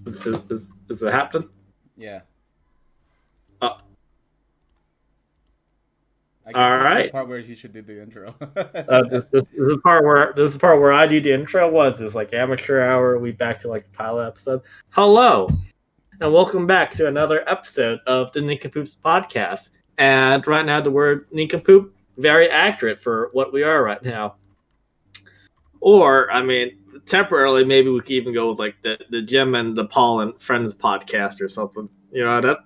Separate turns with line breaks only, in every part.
Is it happening?
Yeah.
Oh,
I guess
all
this is the
right.
part where you should do the intro.
This is the part where I do the intro. Was this like amateur hour? We back to like the pilot episode. Hello and welcome back to another episode of the Nincompoops podcast. And right now, the word nincompoop very accurate for what we are right now. Or I mean, temporarily, maybe we could even go with like the Jim and the Paul and Friends podcast or something. You know that.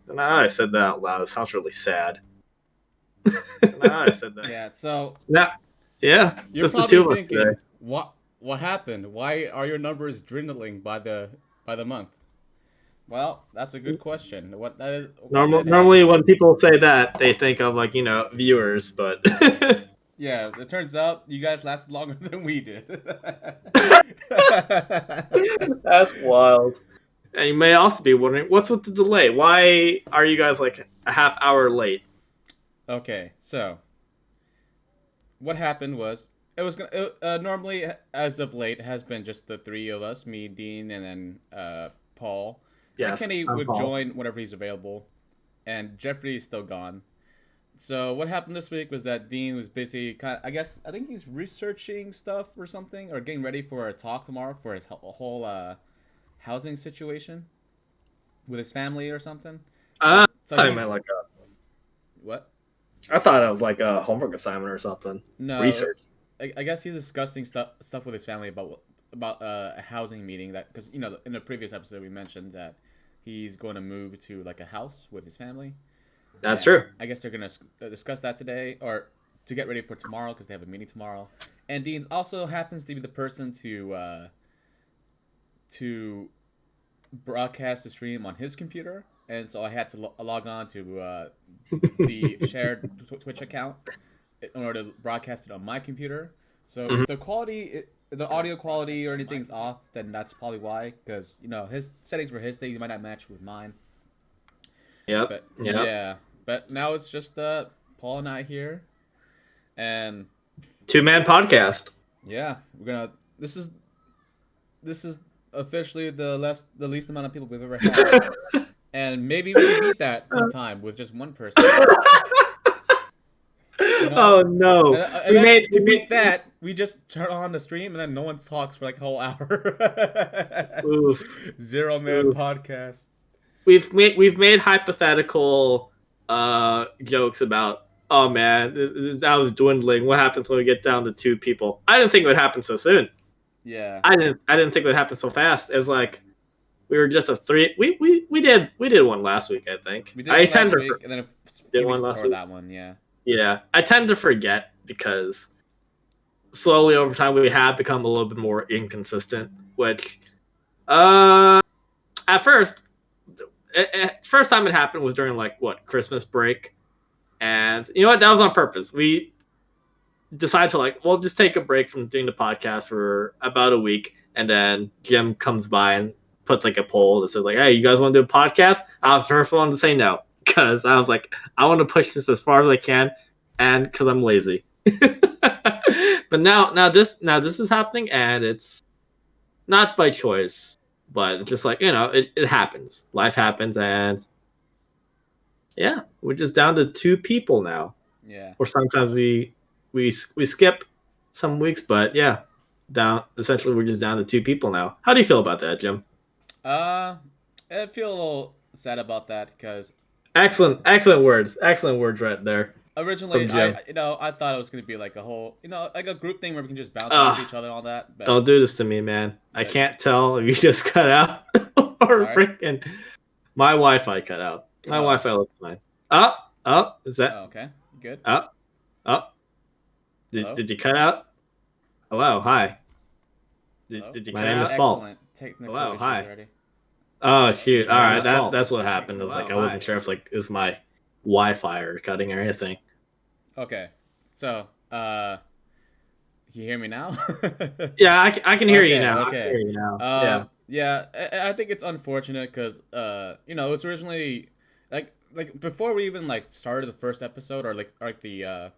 Now I said that out loud. It sounds really sad. Now I said that.
Yeah, so
Now, yeah,
you're
just the
probably
two of us today.
thinking, what happened? Why are your numbers dwindling by the month? Well, that's a good question. What did
Normally,
happen?
when people say that, they think of like viewers, but
Yeah, it turns out you guys lasted longer than we did.
that's wild. And you may also be wondering, what's with the delay? Why are you guys like a half hour late?
Okay, so what happened was normally as of late has been just the three of us, me, Dean, and then Paul.
Yes,
Kenny
I'm
would
Paul.
join whenever he's available, and Jeffrey is still gone. So what happened this week was that Dean was busy. I think he's researching stuff or something, or getting ready for a talk tomorrow for his whole housing situation with his family or something. So
I
so
thought you
he's
meant like
what?
I thought it was like a homework assignment or something.
No,
Research.
I guess he's discussing stuff with his family about a housing meeting that because in the previous episode we mentioned that he's going to move to like a house with his family.
That's
And
true.
I guess they're gonna discuss that today, or to get ready for tomorrow because they have a meeting tomorrow. And Dean's also happens to be the person to broadcast the stream on his computer, and so I had to log on to the shared Twitch account in order to broadcast it on my computer. So
Mhm.
if the audio quality or anything's off, then that's probably why. Because his settings for his thing might not match with mine.
Yep.
But
Yep.
yeah, but now it's just Paul and I here, and
Two-man podcast.
yeah, we're gonna. This is officially the least amount of people we've ever had, and maybe we can beat that sometime with just one person. You know,
Oh no.
and
We
then
made
to
we
beat
made
that, we just turn on the stream and then no one talks for like a whole hour.
oof,
0 man
oof.
podcast.
We've made hypothetical jokes about, oh man, that was dwindling. What happens when we get down to two people? I didn't think it would happen so soon.
Yeah,
I didn't think it would happen so fast. It was like we were just a three. We did one last week. I think
we did
I
one
tend
last
to
week, and then a
did
few weeks
one last
before
week.
that one. Yeah.
Yeah, I tend to forget because slowly over time we have become a little bit more inconsistent. Which, uh, at first time it happened was during like what, Christmas break, and you know what, that was on purpose. We decided to like, we'll just take a break from doing the podcast for about a week, and then Jim comes by and puts like a poll that says like, hey, you guys want to do a podcast? I was the first one to say no because I was like, I want to push this as far as I can, and because I'm lazy. But now this is happening, and it's not by choice, but it's just like, it happens. Life happens, and yeah, we're just down to two people now.
Yeah.
Or sometimes we skip some weeks, but yeah, down essentially we're just down to two people now. How do you feel about that, Jim?
Uh, I feel a little sad about that because
Excellent words right there from
originally
Jim.
I thought it was gonna be like a whole like a group thing where we can just bounce off
Ugh,
each other and all that. But
don't do this to me, man. I
but
can't tell if you just cut out or
sorry.
freaking my Wi-Fi cut out. My
Oh,
Wi-Fi looks fine. Up, is that
okay, good.
up, up? Did,
Hello,
did you cut out? Hello, hi. Did,
hello.
did you
My
cut
name is
out?
Paul.
Excellent technical
Hello,
issues
hi.
already.
Oh shoot! All
My name
right,
is
that's
Paul.
that's what happened. It was like I wasn't sure if like it was my Wi-Fi or cutting or anything.
Okay, so can you hear me now?
Yeah, I can hear you
Okay,
now. I can
okay.
hear you now. Yeah.
Yeah, I think it's unfortunate because it was originally like before we even like started the first episode or like the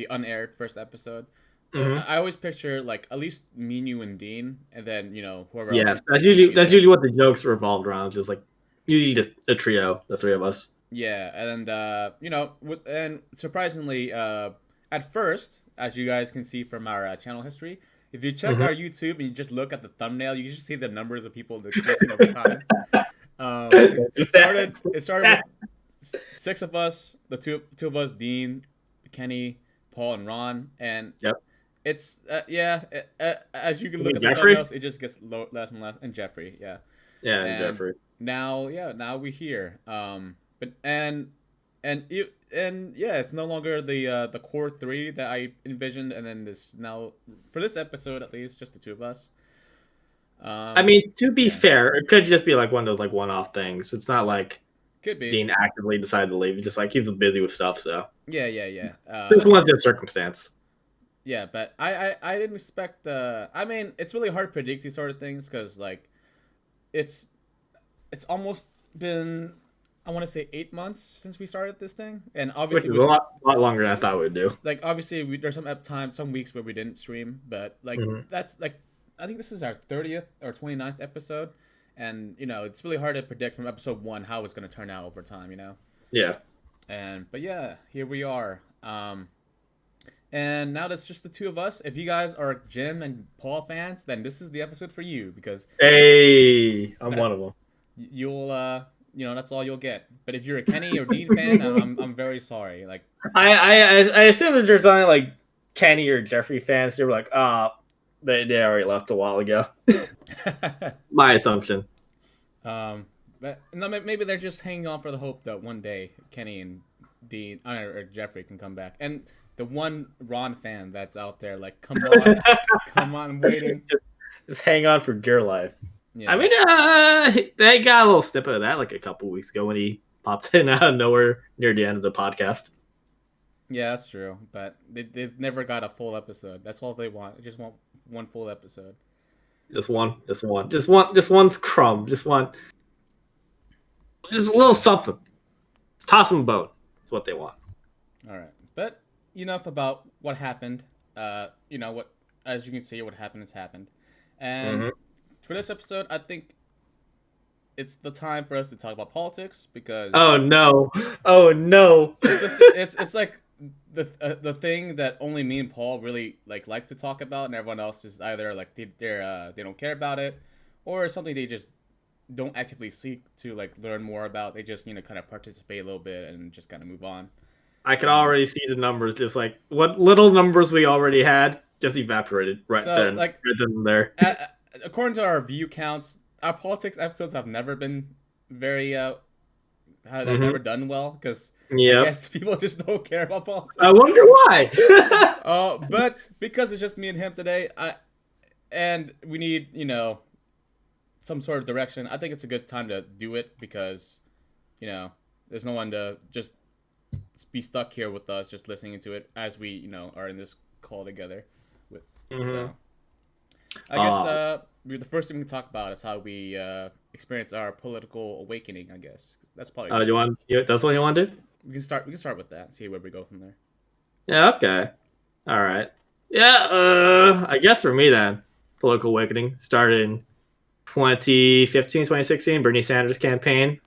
unaired first episode,
Hmm.
I always picture like at least me, you, and Dean, and then whoever else
Yes,
would
that's
be
usually
there.
what the jokes revolved around. Just like usually just a trio, the three of us.
Yeah, and and surprisingly, at first, as you guys can see from our channel history, if you check
Hmm.
our YouTube and you just look at the thumbnail, you can just see the numbers of people decreasing over time.
Don't do
It
that.
started. It started with six of us, the two of us, Dean, Kenny, Paul, and Ron, and
Yep.
it's as you can
You
look
mean
at the
Jeffrey?
thumbnails, it just gets less and less. And Jeffrey, yeah,
Yeah, and
and
Jeffrey.
now we here. But yeah, it's no longer the core three that I envisioned, and then this now for this episode at least, just the two of us.
I
Um,
mean, to be
yeah,
fair, it could just be like one of those like one-off things. It's not like
could be.
Dean actively decided to leave. He just like he's busy with stuff. So
Yeah.
this one's just circumstance.
Yeah, but I didn't expect. I mean, it's really hard to predict these sort of things because like it's it's almost been, I want to say, 8 months since we started this thing, and
Which
obviously
is a
with
lot longer than I thought we'd do.
like obviously there's some times, some weeks where we didn't stream, but like
Hmm.
that's like I think this is our 30th or 29th episode, and it's really hard to predict from episode one how it's going to turn out over time,
Yeah.
and but yeah, here we are. And now that's just the two of us. If you guys are Jim and Paul fans, then this is the episode for you because
Hey, I'm
but
one of them.
you'll that's all you'll get. But if you're a Kenny or Dean fan, I'm very sorry. Like
I assume that there's only like Kenny or Jeffrey fans. They were like, they already left a while ago. My assumption.
but no, maybe they're just hanging on for the hope that one day Kenny and Dean or Jeffrey can come back. And the one Ron fan that's out there, like, come on, I'm waiting.
Just hang on for dear life.
Yeah,
I mean, they got a little snippet of that like a couple weeks ago when he popped in out of nowhere near the end of the podcast.
yeah, that's true. But they've never got a full episode. That's all they want. They just want one full episode.
Just one crumb, just a little something. Toss them a bone. That's what they want.
All right, but enough about what happened. What, as you can see, what happened has happened, and
Hmm.
for this episode, I think it's the time for us to talk about politics because
Oh no! Oh no!
it's like the thing that only me and Paul really like to talk about, and everyone else is either like they don't care about it, or something they just don't actively seek to like learn more about. They just kind of participate a little bit and just kind of move on.
I could
Um,
already see the numbers, just like what little numbers we already had, just evaporated
so like
right then and there.
according to our view counts, our politics episodes have never been very have
Hmm.
never done well because I
Yep.
guess people just don't care about
I
politics.
wonder why.
But because it's just me and him today, and we need some sort of direction. I think it's a good time to do it because there's no one to just be stuck here with us, just listening to it as we are in this call together. With
Hmm.
so, I guess
Uh,
the first thing we can talk about is how we experience our political awakening. I guess that's probably
oh, that's what you want to do?
we can start. We can start with that and see where we go from there.
Yeah. Okay. All right. Yeah. I guess for me then, political awakening started in 2015, 2016, Bernie Sanders campaign.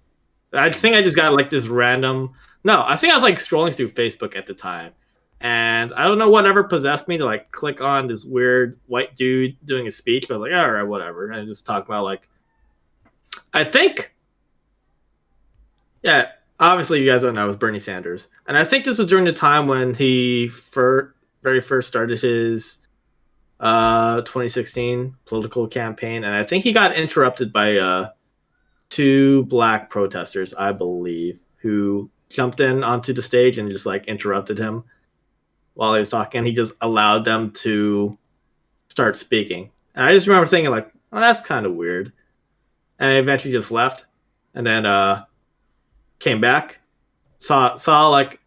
I think I just got like this random. No, I think I was like scrolling through Facebook at the time, and I don't know whatever possessed me to like click on this weird white dude doing a speech. But I was like, all right, whatever, and just talk about like, I think, yeah, obviously you guys don't know it was Bernie Sanders, and I think this was during the time when he very first started his 2016 political campaign, and I think he got interrupted by two black protesters, I believe, who jumped in onto the stage and just like interrupted him while he was talking. He just allowed them to start speaking. And I just remember thinking like, oh, that's kind of weird. And I eventually just left and then came back, saw like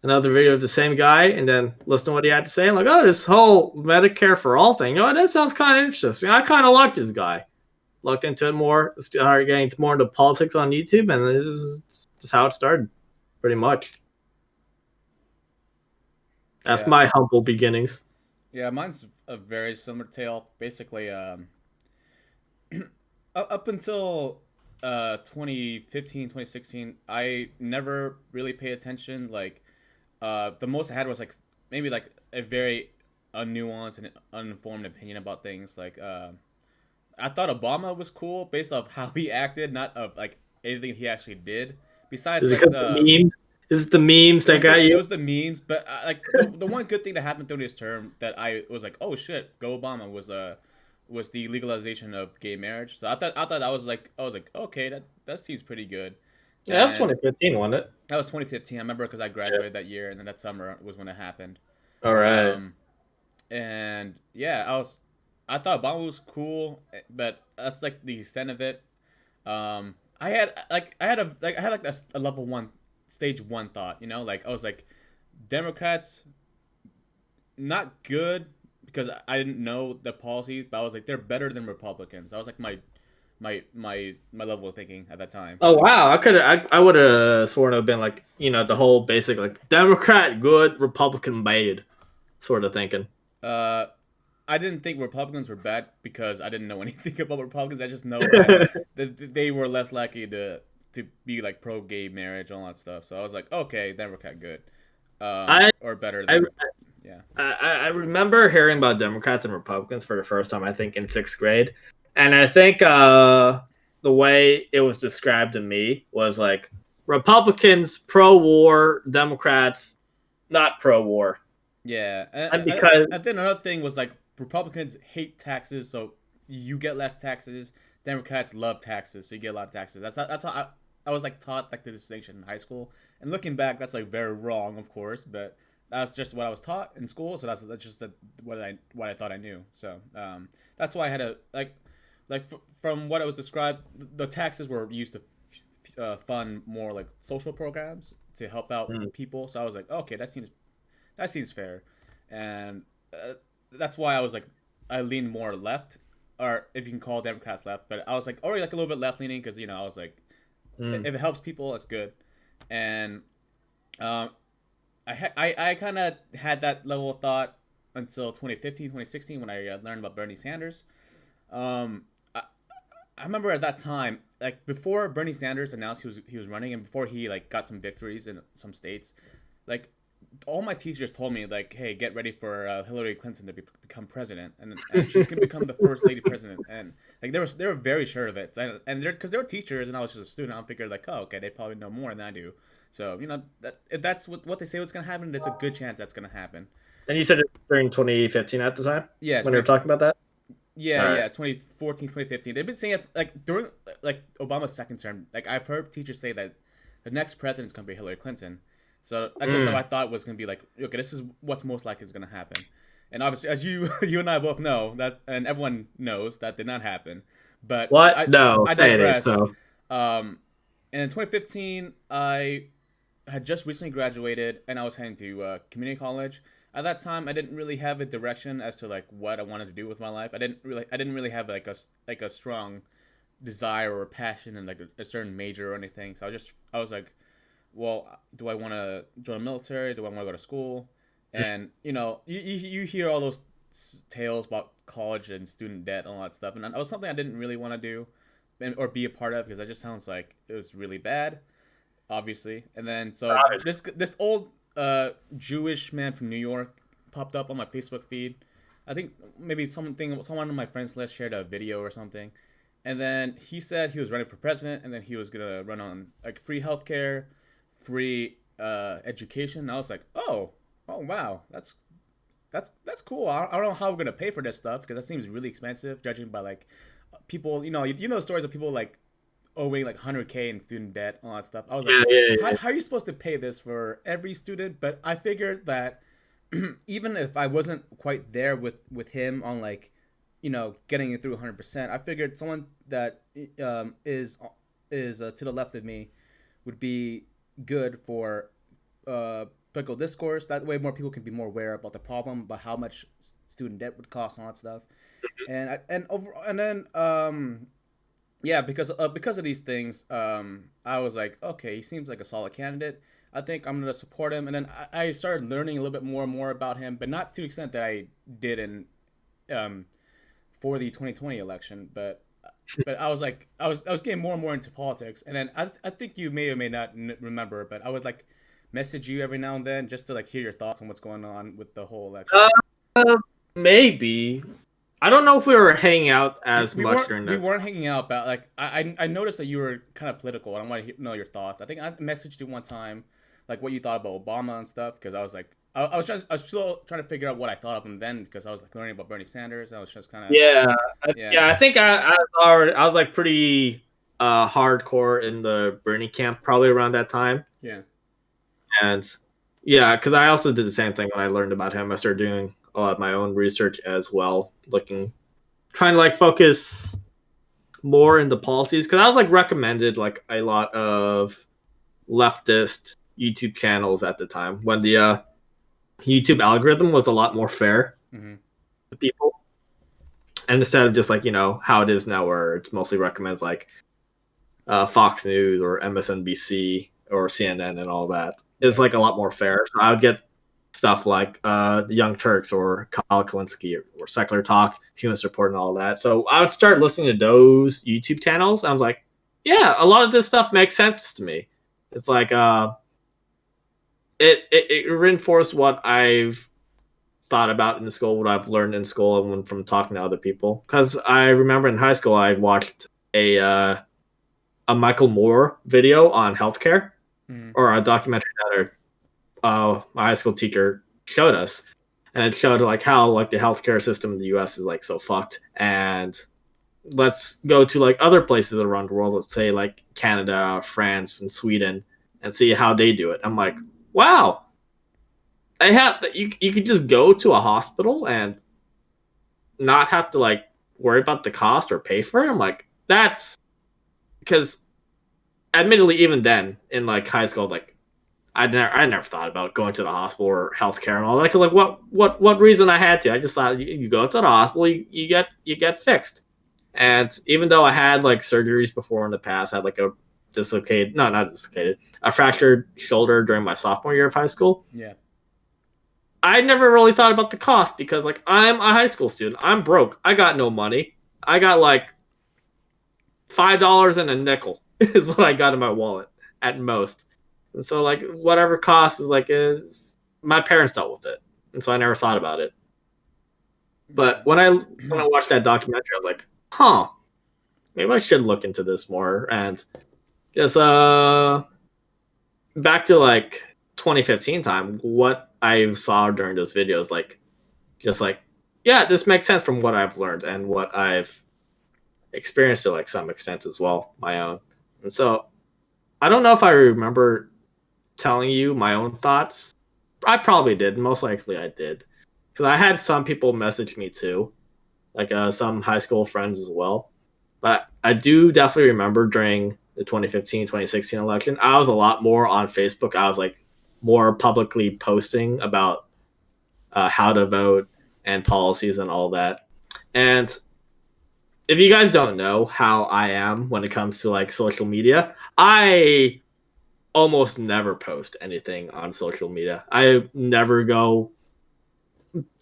another video of the same guy and then listened to what he had to say. I'm like, oh, this whole Medicare for all thing, that sounds kind of interesting. I kind of like this guy. Looked into it more, started getting more into politics on YouTube, and this is just how it started, pretty much. That's
Yeah.
my humble beginnings.
Yeah, mine's a very similar tale. Basically, up until 2015, 2016, I never really paid attention. Like, the most I had was like maybe like a very unnuanced and uninformed opinion about things. Like, I thought Obama was cool based off how he acted, not of like anything he actually did. Besides,
Is it
like
because the memes? Is it the memes that got
it
you?
was the memes, but like the one good thing that happened during his term that I was like, oh shit, go Obama was the legalization of gay marriage. So I thought I was like okay, that seems pretty good,
Yeah, that's
and
2015, wasn't it?
that was 2015. I remember because I
Yeah.
graduated that year, and then that summer was when it happened.
All right.
Um, and yeah, I thought Obama was cool, but that's like the extent of it. I had like a level one, stage one thought. You know, like I was like, Democrats not good because I didn't know the policies, but I was like they're better than Republicans. That was like my level of thinking at that time.
Oh wow, I would have sworn to have been like the whole basic like Democrat good, Republican bad sort of thinking.
Uh, I didn't think Republicans were bad because I didn't know anything about Republicans. I just know that they were less likely to be like pro gay marriage and all that stuff. So I was like, okay, Democrat good,
I
or better
I
than yeah.
I remember hearing about Democrats and Republicans for the first time, I think, in sixth grade. And I think the way it was described to me was like Republicans pro war, Democrats not pro war.
Yeah,
And because,
and then another thing was like Republicans hate taxes, so you get less taxes. Democrats love taxes, so you get a lot of taxes. That's how I was like taught like the distinction in high school. And looking back, that's like very wrong, of course, but that's just what I was taught in school. So that's just what I thought I knew. So that's why I had to from what it was described, the taxes were used to fund more like social programs to help out
mm,
people. So I was like, okay, that seems fair, and that's why I was like, I leaned more left, or if you can call Democrats left, but I was like already like a little bit left leaning because I was like,
mm,
if it helps people, it's good, and um, I kind of had that level of thought until 2015, 2016 when I learned about Bernie Sanders. Um, I, I remember at that time, like before Bernie Sanders announced he was running, and before he like got some victories in some states, like all my teachers told me like, "Hey, get ready for Hillary Clinton to become president, and she's gonna become the first lady president." And like they were very sure of it, and they're because they were teachers, and I was just a student. I figured like, oh, okay, they probably know more than I do. So that if that's what they say what's gonna happen, there's a good chance that's gonna happen.
and you said it during 2015 at the time
Yeah,
when they were talking about that. All right.
yeah, 2014, 2015. They've been saying it like during like Obama's second term. Like I've heard teachers say that the next president is gonna be Hillary Clinton. So that's just how I thought was gonna be like. Okay, this is what's most likely is gonna happen. And obviously, as you and I both know that, and everyone knows that did not happen. But
What? No,
I
say it ain't
digress.
so.
And in 2015, I had just recently graduated, and I was heading to community college. At that time, I didn't really have a direction as to like what I wanted to do with my life. I didn't really have like a strong desire or passion in like a certain major or anything. So I was like, well, do I want to join the military? Do I want to go to school? And you hear all those tales about college and student debt and all that stuff, and that was something I didn't really want to do or be a part of because that just sounds like it was really bad, obviously. And then so this old Jewish man from New York popped up on my Facebook feed. I think maybe someone on my friends list shared a video or something, and then he said he was running for president, and then he was gonna run on like free healthcare, free education. And I was like, oh wow, that's cool. I don't know how we're gonna pay for this stuff because that seems really expensive, judging by like people. You know stories of people like owing like 100K in student debt, all that stuff. I was like,
Yeah, yeah, yeah.
how are you supposed to pay this for every student? But I figured that even if I wasn't quite there with him on like, getting it through 100%, I figured someone that is to the left of me would be good for political discourse. That way, more people can be more aware about the problem, about how much student debt would cost, and all that stuff. And then yeah, because of these things, I was like, okay, he seems like a solid candidate. I think I'm gonna support him. And then I started learning a little bit more and more about him, but not to the extent that I did in um, for the 2020 election. But I was like, I was getting more and more into politics, and then I think you may or may not remember, but I would like message you every now and then just to like hear your thoughts on what's going on with the whole election.
Uh, maybe. I don't know if we were hanging out
We,
as
we
much
weren't
during
we
that.
weren't hanging out, but like I noticed that you were kind of political, and I want to know your thoughts. I think I messaged you one time, like what you thought about Obama and stuff, because I was like I was still trying to figure out what I thought of him then, because I was like learning about Bernie Sanders. I was just kind of
Yeah,
yeah
yeah. I think I was like pretty hardcore in the Bernie camp probably around that time,
yeah
and yeah, because I also did the same thing when I learned about him. I started doing a lot of my own research as well, trying to like focus more into policies because I was like recommended like a lot of leftist YouTube channels at the time when the YouTube algorithm was a lot more fair
mm-hmm.
to people, and instead of just like how it is now, where it's mostly recommends like Fox News or MSNBC or CNN and all that,
yeah
it's like a lot more fair. So I would get stuff like the Young Turks or Kyle Kalinske or Secular Talk, Human Report, and all that. So I would start listening to those YouTube channels. I was like, yeah, a lot of this stuff makes sense to me. It's like it reinforced what I've thought about in school, what I've learned in school, and from talking to other people. Because I remember in high school, I watched a Michael Moore video on healthcare,
mm-hmm.
or a documentary that my high school teacher showed us, and it showed like how like the healthcare system in the U.S. is like so fucked, and let's go to like other places around the world. Let's say like Canada, France, and Sweden, and see how they do it. I'm like, wow, I have you could just go to a hospital and not have to like worry about the cost or pay for it. I'm like, that's because admittedly, even then in like high school, like I never thought about going to the hospital or healthcare and all that. Because like, what reason I had to? I just thought you go to the hospital, you get fixed. And even though I had like surgeries before in the past, I had like a dislocated, no, not dislocated, a fractured shoulder during my sophomore year of high school.
yeah
I never really thought about the cost because like I'm a high school student. I'm broke. I got no money. I got like $5 and a nickel is what I got in my wallet at most. And so like whatever cost is my parents dealt with it. And so I never thought about it. But when I watched that documentary, I was like, huh, maybe I should look into this more. And just back to like 2015 time, what I saw during those videos, like just like, yeah, this makes sense from what I've learned and what I've experienced to like some extent as well, my own. And so I don't know if I remember telling you my own thoughts. I probably did. Most likely I did. Because I had some people message me too, like some high school friends as well. But I do definitely remember during the 2015 2016 election, I was a lot more on Facebook. I was like more publicly posting about how to vote and policies and all that. And if you guys don't know how I am when it comes to like social media, I almost never post anything on social media. I never go.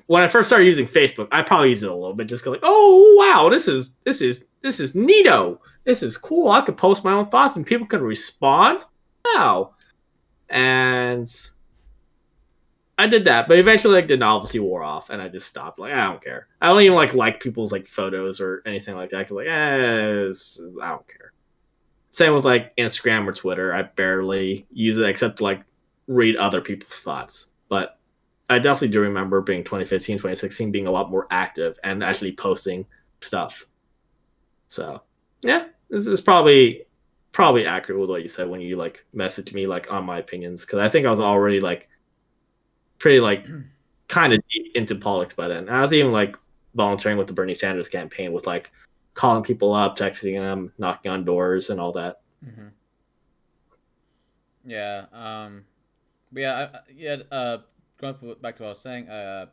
When I first started using Facebook, I probably used it a little bit, just go like, "Oh wow, this is neato. This is cool. I could post my own thoughts and people can respond." Wow, and I did that, but eventually, like the novelty wore off, and I just stopped. Like, I don't care. I don't even like people's like photos or anything like that. 'Cause, like, I don't care. Same with like Instagram or Twitter. I barely use it except to like read other people's thoughts. But I definitely do remember being 2015, 2016, being a lot more active and actually posting stuff. So yeah, this is probably accurate with what you said when you like messaged me like on my opinions, because I think I was already like pretty like kind of deep into politics by then. I was even like volunteering with the Bernie Sanders campaign with like calling people up, texting them, knocking on doors, and all that.
mm-hmm. yeah but yeah going back to what I was saying I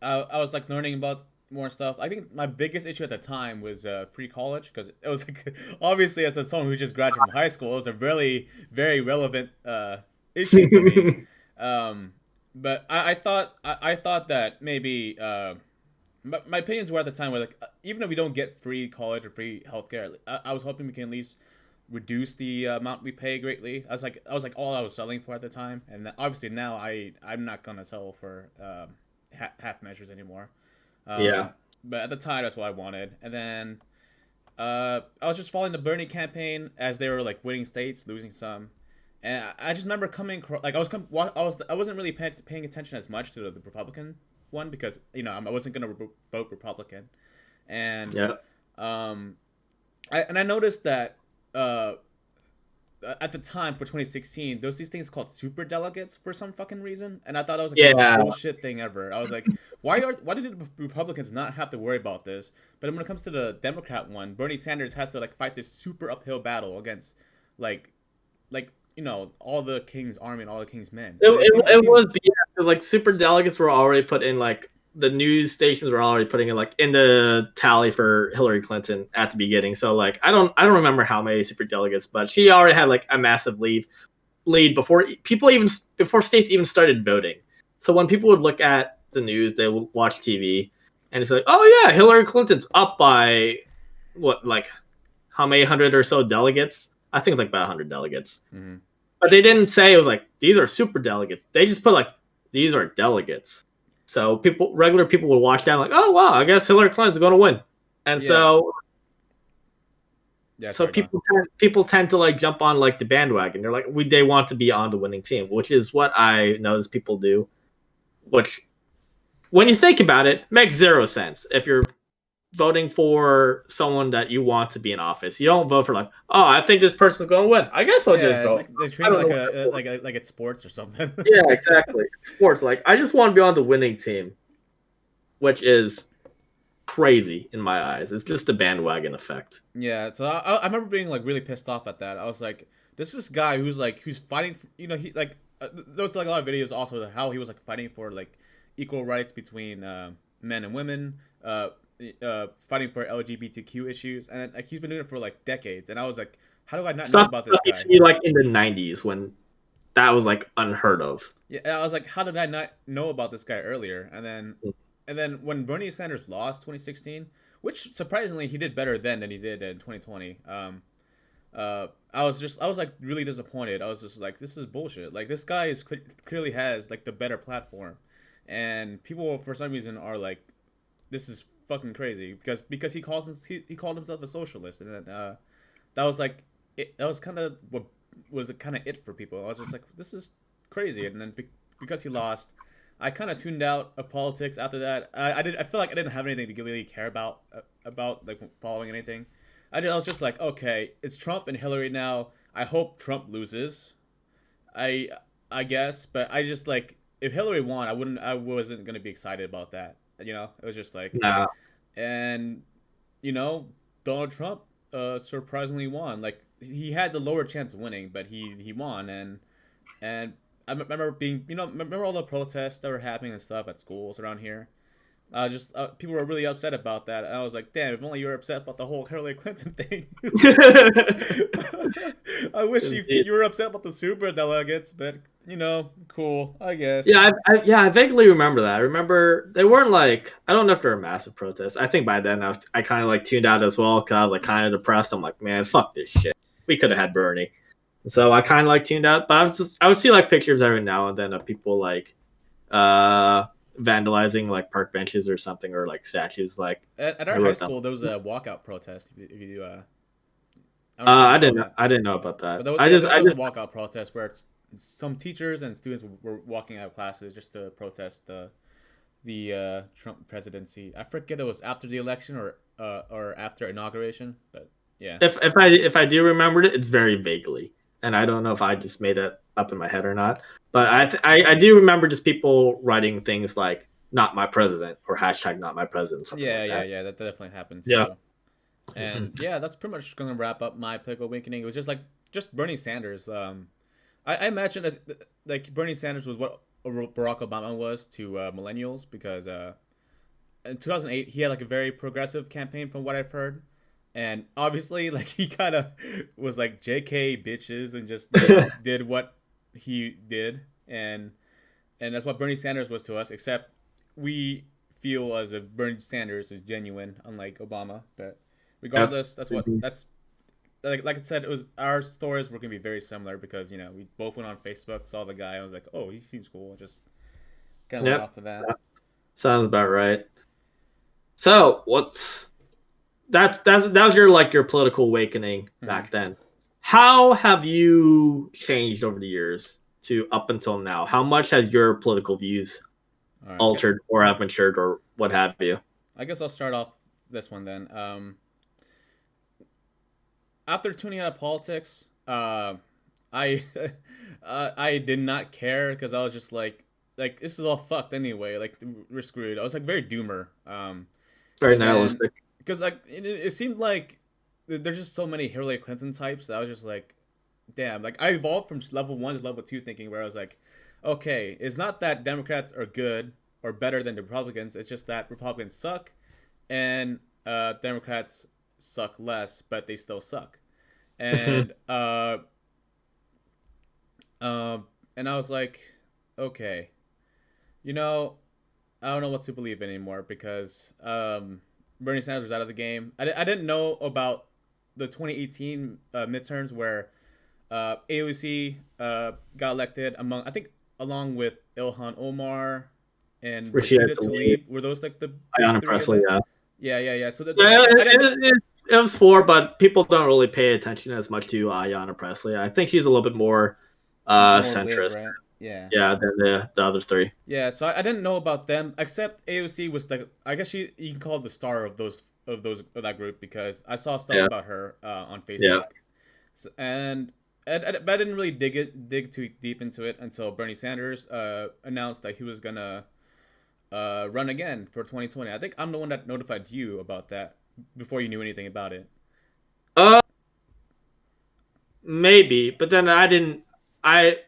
was like learning about more stuff. I think my biggest issue at the time was free college because it was like, obviously as someone who just graduated from high school, it was a really very relevant issue for me. Um, but I thought that maybe my opinions were at the time were like even if we don't get free college or free healthcare, I was hoping we can at least reduce the amount we pay greatly. I was like all I was selling for at the time, and obviously now I'm not gonna settle for half measures anymore.
Yeah.
But at the time, that's what I wanted. And then I was just following the Bernie campaign as they were like winning states, losing some. And I just remember like I wasn't really paying attention as much to the Republican one because I wasn't gonna vote Republican, and
Yeah.
I noticed that uh at the time for 2016, there was these things called super delegates for some fucking reason, and I thought that was like the
Yeah.
most bullshit thing ever. I was like, why did the Republicans not have to worry about this? But when it comes to the Democrat one, Bernie Sanders has to like fight this super uphill battle against like all the king's army and all the king's men.
It,
And
it, it
seemed
was BS because like super delegates were already put in, like the news stations were already putting it like in the tally for Hillary Clinton at the beginning. So like I don't remember how many super delegates, but she already had like a massive lead before states even started voting. So when people would look at the news, they would watch TV and it's like, oh yeah, Hillary Clinton's up by what, like how many hundred or so delegates? I think it's like about 100 delegates.
mm-hmm.
But they didn't say it was like these are super delegates. They just put like these are delegates. So regular people would watch that like, oh wow, I guess Hillary Clinton's going to win. And so
sorry,
people tend to like jump on like the bandwagon. They're like they want to be on the winning team, which is what I notice people do. Which, when you think about it, makes zero sense. If you're voting for someone that you want to be in office, you don't vote for like, oh, I think this person's going to win. I guess I'll just
it's
vote.
like they treat it like it's sports or something.
Yeah, exactly. Sports, like I just want to be on the winning team, which is crazy in my eyes. It's just a bandwagon effect.
Yeah, so I remember being like really pissed off at that. I was like, this guy who's fighting for, he like there was like a lot of videos also of how he was like fighting for like equal rights between men and women, fighting for LGBTQ issues, and like he's been doing it for like decades. And I was like, how do I not know about this
You
guy?
see, like in the '90s when that was like unheard of.
Yeah, I was like, how did I not know about this guy earlier? And then when Bernie Sanders lost 2016, which surprisingly he did better then than he did in 2020. I was like really disappointed. I was just like, this is bullshit. Like this guy clearly has like the better platform, and people for some reason are like, this is fucking crazy because he called himself a socialist, and then that was like that was kind of what was kind of it for people. I was just like, this is crazy, and then because he lost, I kind of tuned out of politics after that. I feel like I didn't have anything to really care about like following anything. I was just like, okay, it's Trump and Hillary now. I hope Trump loses. I guess, but I just like if Hillary won, I wasn't gonna be excited about that. It was just like,
Nah.
and Donald Trump surprisingly won. Like he had the lower chance of winning, but he won, and I remember remember all the protests that were happening and stuff at schools around here. People were really upset about that, and I was like, damn, if only you were upset about the whole Hillary Clinton thing. I wish you were upset about the super delegates, but cool, I guess.
Yeah, I vaguely remember that. I remember they weren't like, I don't know if they were massive protests. I think by then I kind of like tuned out as well because I was like kind of depressed. I'm like, man, fuck this shit. We could have had Bernie. So I kind of like tuned out, but I would see like pictures every now and then of people like vandalizing like park benches or something, or like statues. Like
at our high school, there was a walkout protest. If you
I didn't know about that.
But there was,
I just
a walkout protest where some teachers and students were walking out of classes just to protest the Trump presidency. I forget it was after the election or after inauguration, but yeah.
If I do remember it, it's very vaguely, and I don't know if I just made that up in my head or not. But I do remember just people writing things like "not my president" or hashtag "not my president." Something like that.
Yeah. That definitely happened too.
Yeah.
And yeah, that's pretty much gonna wrap up my political awakening. It was just Bernie Sanders. I imagine that like Bernie Sanders was what Barack Obama was to millennials because in 2008 he had like a very progressive campaign from what I've heard, and obviously like he kind of was like JK bitches and just did what he did, and that's what Bernie Sanders was to us, except we feel as if Bernie Sanders is genuine, unlike Obama. But
Yep.
regardless, that's like I said, it was our stories were gonna be very similar because we both went on Facebook, saw the guy, and I was like, oh, he seems cool, just kind of went
Yep.
off of that.
Sounds about right. So that was your like your political awakening
Mm-hmm.
back then. How have you changed over the years to up until now? How much has your political views
All right,
altered or have matured or what have you?
I guess I'll start off this one then. After tuning out of politics, I I did not care because I was just like this is all fucked anyway. Like we're screwed. I was like very doomer.
Very
And then
nihilistic.
because like it seemed like there's just so many Hillary Clinton types that I was just like, damn. Like I evolved from just level 1 to level 2 thinking where I was like, okay, it's not that Democrats are good or better than the Republicans. It's just that Republicans suck and Democrats suck less, but they still suck. And and I was like, okay, you know, I don't know what to believe anymore because Bernie Sanders was out of the game. I didn't know about the 2018 midterms where AOC got elected among I think along with Ilhan Omar and
Rashida
Rashida
Tlaib,
Tlaib. Were those like the big
Ayanna
three of
Presley,
them?
yeah.
Yeah. So
Yeah,
I didn't.
it was four, but people don't really pay attention as much to Ayanna Presley. I think she's a little bit more
More lib,
centrist,
right? Yeah.
yeah, than the other three.
Yeah, so I didn't know about them except AOC was the I guess you can call it the star of that group because I saw stuff
Yeah,
about her on
yeah.
Facebook, but I didn't really dig too deep into it until Bernie Sanders announced that he was gonna run again for 2020. I think I'm the one that notified you about that before you knew anything about it.
Uh, maybe, but then I didn't.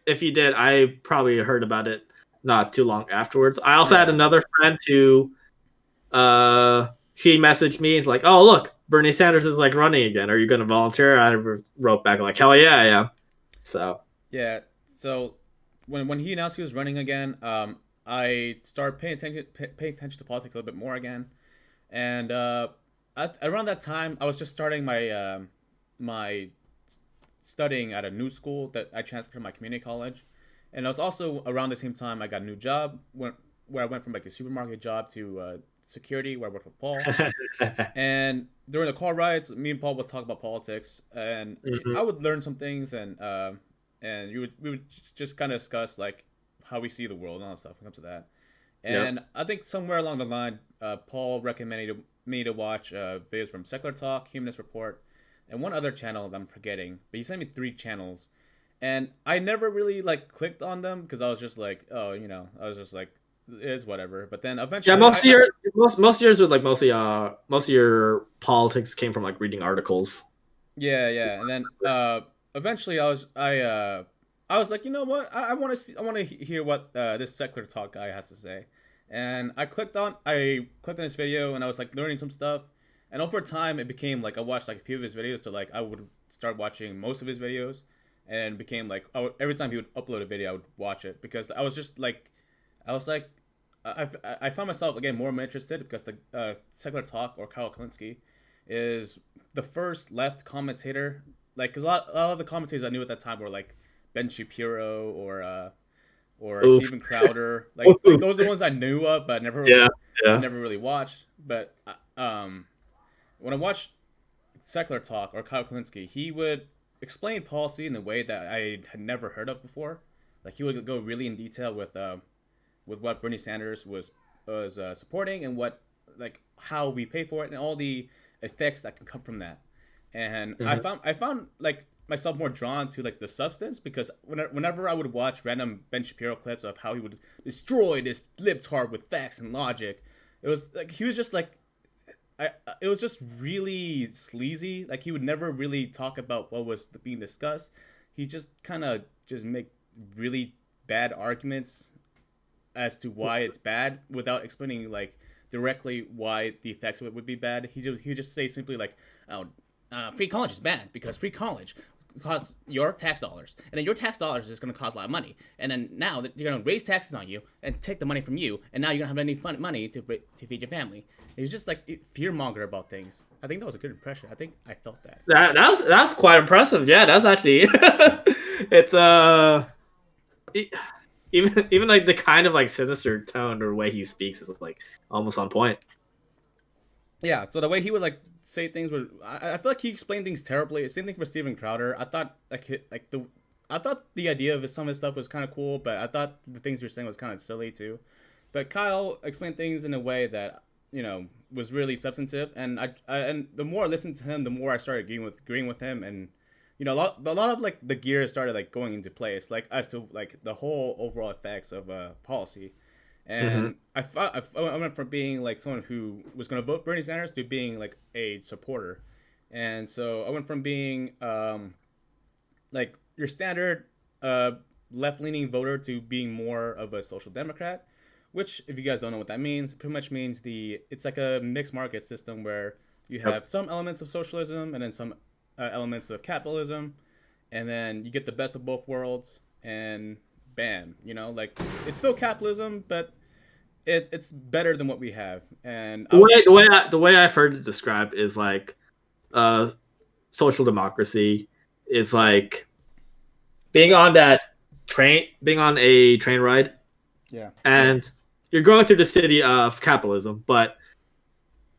If you did, I probably heard about it not too long afterwards. I also had
Yeah.
another friend who, she messaged me. It's like, oh look, Bernie Sanders is like running again. Are you going to volunteer? I wrote back like, hell yeah, I am. So
Yeah. So when he announced he was running again, I started paying attention to politics a little bit more again, and around that time I was just starting my studying at a new school that I transferred to my community college, and it was also around the same time I got a new job where I went from like a supermarket job to security where I worked with Paul. And during the car rides, me and Paul would talk about politics, and
Mhm.
I would learn some things, and we would just kind of discuss like how we see the world and all that stuff when it comes to that.
Yep.
And I think somewhere along the line, Paul recommended me to watch videos from Secular Talk, Humanist Report, and one other channel that I'm forgetting. But he sent me 3 channels, and I never really like clicked on them because I was just like, oh, I was just like, it's whatever. But then
Yeah,
eventually,
most of yours were like mostly most of your politics came from like reading articles.
yeah, and then eventually I was like, you know what? I want to see, I want to hear what this secular talk guy has to say, and I clicked on his video, and I was like learning some stuff, and over time it became like I watched like a few of his videos to like I would start watching most of his videos, and became like every time he would upload a video, I would watch it because I was just like, I was like. I found myself again more interested because the secular talk or Kyle Kalinske is the first left commentator. Like, cause a lot of the commentators I knew at that time were like Ben Shapiro or
Oof.
Steven Crowder. Like
Oof.
those are the ones I knew of, but
Yeah,
I
yeah.
never really watched. But when I watched secular talk or Kyle Kalinske, he would explain policy in a way that I had never heard of before. Like he would go really in detail with what Bernie Sanders was supporting and what like how we pay for it and all the effects that can come from that. And
Mhm.
I found like myself more drawn to like the substance because whenever I would watch random Ben Shapiro clips of how he would destroy this libtard with facts and logic, it was like he was just like it was just really sleazy. Like he would never really talk about what was being discussed. He just kind of just make really bad arguments as to why it's bad without explaining like directly why the effects of it would be bad. He would just say simply like, "Oh, free college is bad because free college costs your tax dollars, and then your tax dollars is going to cost a lot of money, and then now that you're going to raise taxes on you and take the money from you, and now you don't have any money to feed your family." He was just like fear monger about things. I think that was a good impression. I think I felt that.
That's quite impressive. Yeah, that's actually it's even like the kind of like sinister tone or way he speaks is like almost on point.
Yeah, so the way he would like say things would, I feel like he explained things terribly. Same thing for Steven Crowder. I thought I thought the idea of some of his stuff was kind of cool, but I thought the things he was saying was kind of silly too. But Kyle explained things in a way that was really substantive, and and the more I listened to him, the more I started agreeing with him, and a lot of like the gears started like going into place, like as to like the whole overall effects of policy. And I went from being like someone who was going to vote Bernie Sanders to being like a supporter. And so I went from being like your standard left-leaning voter to being more of a social democrat, which, if you guys don't know what that means, it pretty much means it's like a mixed market system where you have some elements of socialism and then some elements of capitalism, and then you get the best of both worlds, and bam, like it's still capitalism, but it's better than what we have. And
the way I've heard it described is like social democracy is like being on a train ride.
Yeah.
And you're going through the city of capitalism, but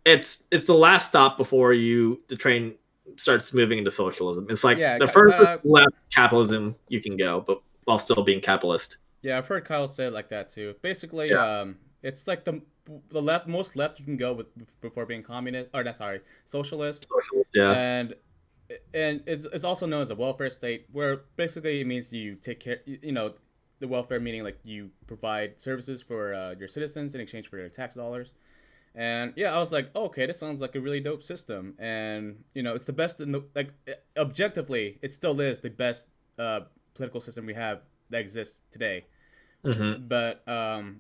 it's the last stop before the train starts moving into socialism. It's like the first left capitalism you can go, but while still being capitalist.
Yeah, I've heard Kyle say it like that too. Basically, it's like the most left you can go with before being communist, or socialist.
Socialist, yeah.
And it's also known as a welfare state, where basically it means you take care, the welfare meaning like you provide services for your citizens in exchange for your tax dollars. And yeah, I was like, okay, this sounds like a really dope system, and it's the best objectively, it still is the best political system we have that exists today. But I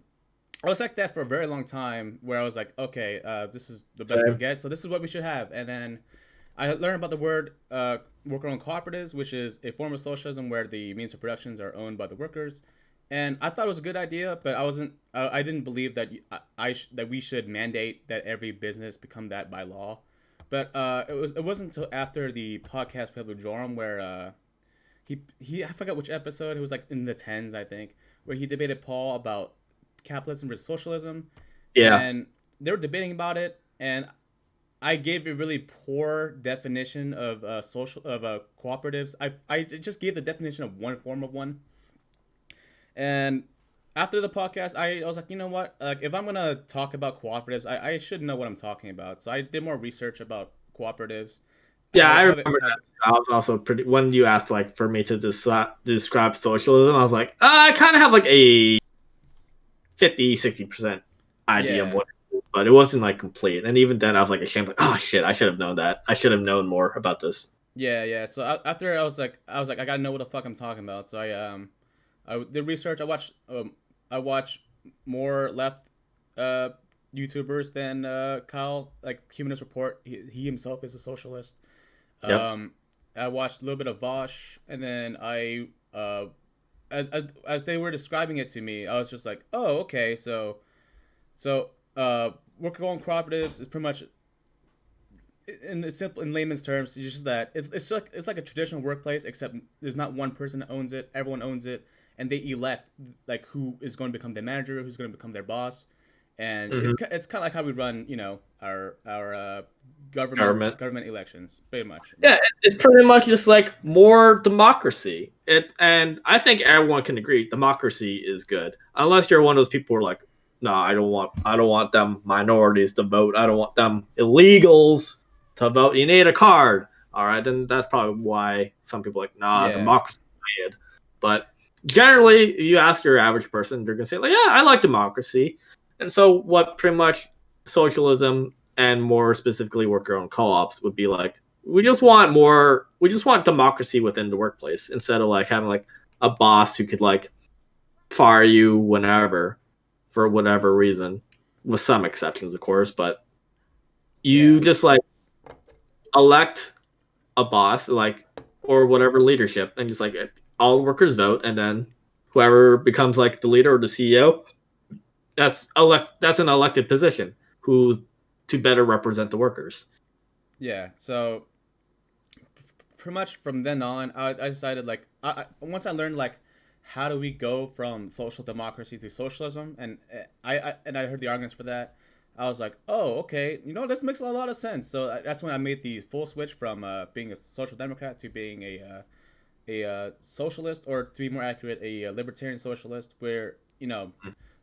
was like that for a very long time, where I was like, okay, this is the best we get, so this is what we should have. And then I learned about the word worker-owned cooperatives, which is a form of socialism where the means of productions are owned by the workers. And I thought it was a good idea, but I didn't believe that that we should mandate that every business become that by law. But it wasn't until after the podcast we had with Joram where I forgot which episode, it was like in the 10s, I think, where he debated Paul about capitalism versus socialism.
Yeah.
And they were debating about it, and I gave a really poor definition of cooperatives. I just gave the definition of one form of one. And after the podcast, I was like, you know what? Like, if I'm gonna talk about cooperatives, I should know what I'm talking about. So I did more research about cooperatives.
Yeah, I remember that. I was also when you asked like for me to describe socialism, I was like, I kind of have like a 50-60% idea of what it is, but it wasn't like complete. And even then, I was like ashamed, like, oh shit, I should have known that. I should have known more about this.
Yeah. So after I was like, I gotta know what the fuck I'm talking about. So I did research. I watched more left YouTubers than Kyle, like Humanist Report. He himself is a socialist.
Yep.
I watched a little bit of Vosh, and then as they were describing it to me, I was just like, oh, okay, so worker-owned cooperatives is pretty much, in layman's terms, it's just that it's like a traditional workplace, except there's not one person that owns it, everyone owns it, and they elect like who is going to become their manager, who's going to become their boss. And it's kind of like how we run, our government elections, pretty much.
Yeah, it's pretty much just like more democracy. And I think everyone can agree democracy is good, unless you're one of those people who are like, no, I don't want them minorities to vote. I don't want them illegals to vote. You need a card. All right, then that's probably why some people are like, nah, democracy is bad. But generally, if you ask your average person, they're gonna say like, yeah, I like democracy. And so what pretty much socialism and more specifically worker-owned co-ops would be like, we just want democracy within the workplace instead of like having like a boss who could like fire you whenever for whatever reason. with some exceptions, of course. But
Yeah.
you just like elect a boss, like or whatever leadership, and just like all workers vote, and then whoever becomes like the leader or the CEO, that's an elected position who to better represent the workers.
Yeah. So pretty much from then on, I decided like once I learned like how do we go from social democracy to socialism, and I heard the arguments for that. I was like, oh, okay, this makes a lot of sense. So that's when I made the full switch from being a social democrat to being a socialist, or to be more accurate, a libertarian socialist, where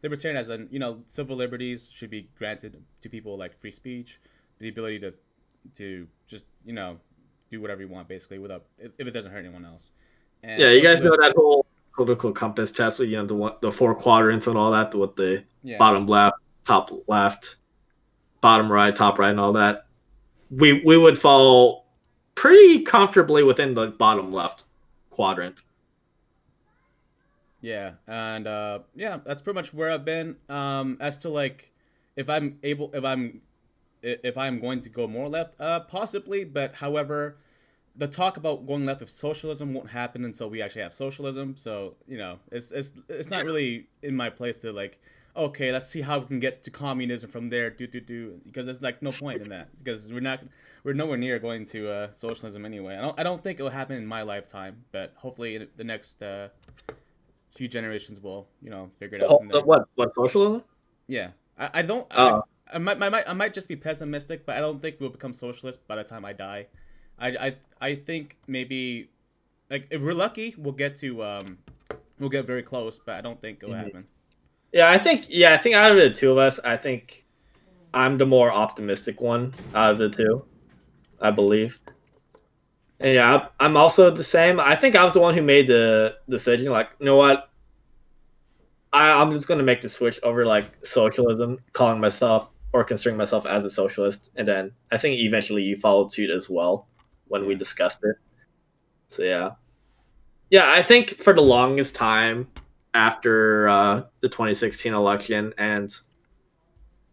libertarian as in civil liberties should be granted to people, like free speech, the ability to just do whatever you want basically without if it doesn't hurt anyone else. And
Yeah, you guys know
socialist,
that whole political compass test with the four quadrants and all that, with the
yeah,
bottom left, top left, bottom right, top right, and all that. We would fall pretty comfortably within the bottom left quadrant.
yeah, and yeah, that's pretty much where I've been. As to like, if I'm able, if I'm going to go more left, possibly, but however, the talk about going left of socialism won't happen until we actually have socialism. So it's not really in my place to like, okay, let's see how we can get to communism from there. Because there's like no point in that, because we're nowhere near going to socialism anyway. I don't think it'll happen in my lifetime, but hopefully in the next few generations will figure it out from there.
What socialism?
Yeah, I don't.
Oh,
I might just be pessimistic, but I don't think we'll become socialist by the time I die. I think maybe, like, if we're lucky, we'll get very close, but I don't think it'll happen.
yeah. I think out of the two of us, I think I'm the more optimistic one out of the two. I believe. And yeah, I'm also the same. I think I was the one who made the decision. Like, you know what? I'm just going to make the switch over like socialism, calling myself or considering myself as a socialist. And then I think eventually you followed suit as well when we
Yeah.
discussed it. So yeah, yeah. I think for the longest time after the 2016 election, and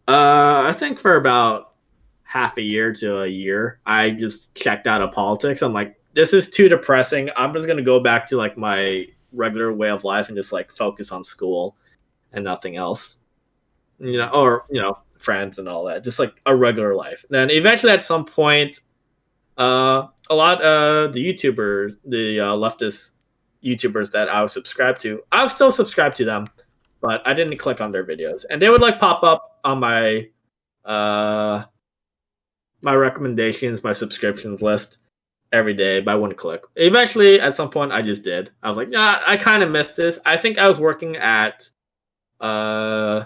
I think for about half a year to a year, I just checked out of politics. I'm like, this is too depressing. I'm just gonna go back to like my regular way of life and just like focus on school and nothing else. Or friends and all that. Just like a regular life. And then eventually, at some point, a lot the YouTubers, the leftist YouTubers that I was subscribed to, I was still subscribed to them, but I didn't click on their videos, and they would like pop up on uh my recommendations, my subscriptions list every day by one click. Eventually, at some point, I just did. I was like, nah, I kind of missed this. I think I was working at uh,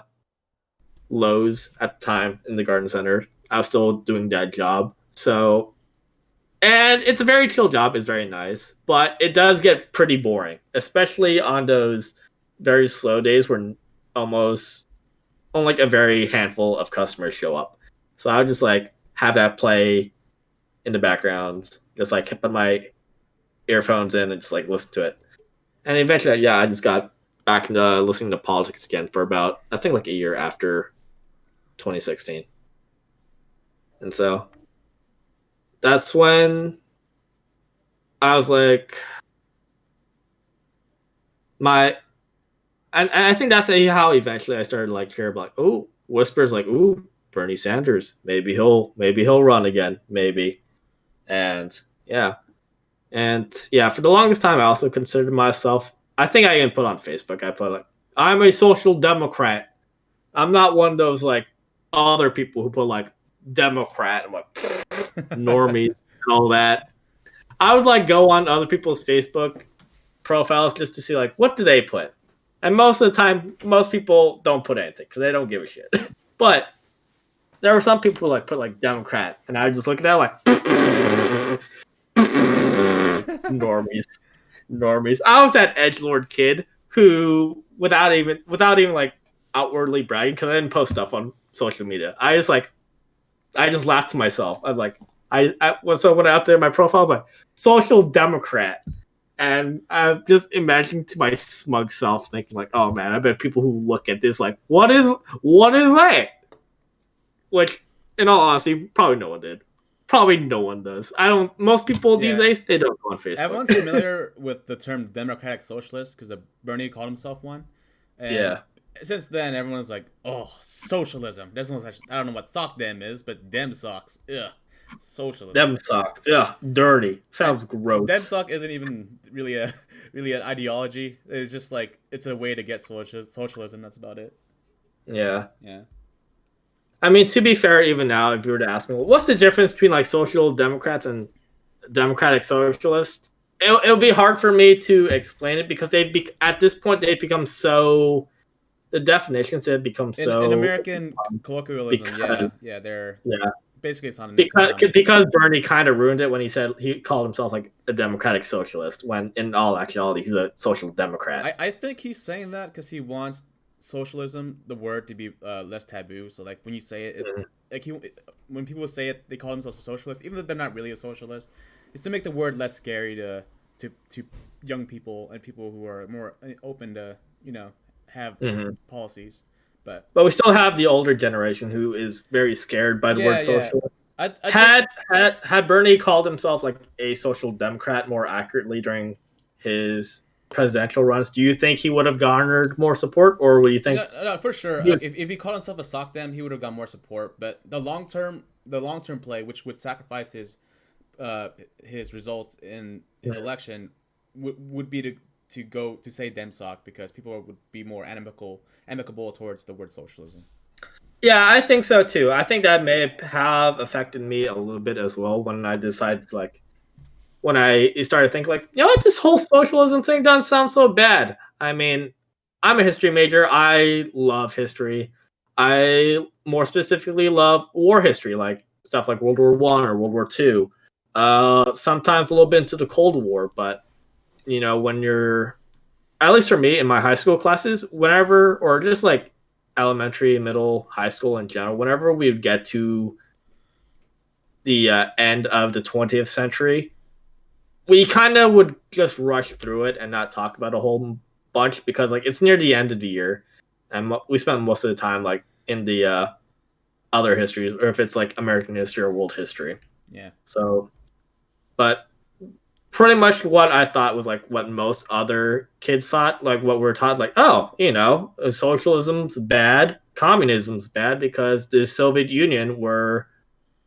Lowe's at the time in the garden center. I was still doing that job. So, and it's a very chill job. It's very nice, but it does get pretty boring, especially on those very slow days when almost only like a very handful of customers show up. So I would just like have that play in the background, just like put my earphones in and just like listen to it. And eventually, yeah, I just got back into listening to politics again for about, I think, like a year after 2016. And so that's when I was like, and I think that's how eventually I started like hearing like, oh, whispers like, ooh, Bernie Sanders, maybe he'll run again, maybe. And yeah, for the longest time, I also considered myself. I think I even put on Facebook. I put like, I'm a social democrat. I'm not one of those like other people who put like Democrat and like normies and all that. I would like go on other people's Facebook profiles just to see like what do they put. And most of the time, most people don't put anything because they don't give a shit. But there were some people who like put like Democrat, and I would just look at that like normies. I was that edgelord kid who, without even like outwardly bragging, because I didn't post stuff on social media. I just laughed to myself. I'm like, so when I updated my profile, I'm like, social democrat. And I'm just imagining to my smug self, thinking like, oh man, I bet people who look at this like, what is that? which, in all honesty, probably no one did. Probably no one does. I don't. Most people these
Yeah,
days they don't go on Facebook.
everyone's familiar with the term democratic socialist because Bernie called himself one, and
Yeah,
since then everyone's like, "Oh, socialism." This one's I don't know what sock dem is, but dem socks. Ugh, socialism.
them socks. Yeah, dirty.
And
Sounds
dem
gross.
sock isn't even really a really an ideology. It's just like it's a way to get socialism. That's about it.
Yeah.
Yeah.
I mean, to be fair, even now, if you were to ask me, well, what's the difference between like social democrats and democratic socialists? It'll be hard for me to explain it because at this point they've become so the definitions have become
In
so
American colloquialism,
because
they're
yeah
basically
because
synonymous.
because Bernie kind of ruined it when he said he called himself like a democratic socialist when in all actuality he's a social democrat.
I think he's saying that because he wants socialism, the word, to be less taboo. So like when you say
Mhm.
like when people say it, they call themselves a socialist, even though they're not really a socialist. It's to make the word less scary to young people and people who are more open to have
Mhm.
policies. But
But we still have the older generation who is very scared by the word
yeah,
socialist.
I think
Had Bernie called himself like a social democrat more accurately during his presidential runs, do you think he would have garnered more support, or would you
no,
think
no, for sure.
he
Like
would,
if he called himself a sock dem, he would have got more support. But the long term play, which would sacrifice his results in his election, would be to go to say dem sock because people would be more amicable towards the word socialism.
yeah, I think so too. I think that may have affected me a little bit as well when I decided to like when I started thinking like, you know what, this whole socialism thing doesn't sound so bad. I mean, I'm a history major. I love history. I more specifically love war history, like stuff like World War One or World War Two. Sometimes a little bit into the Cold War, but when you're at least for me in my high school classes, whenever or just like elementary, middle, high school in general, whenever we would get to the end of the 20th century, we kind of would just rush through it and not talk about a whole bunch because like it's near the end of the year, and we spend most of the time like in the other histories, or if it's like American history or world history.
Yeah.
So, but pretty much what I thought was like what most other kids thought, like what we're taught, like, oh, socialism's bad, communism's bad because the Soviet Union were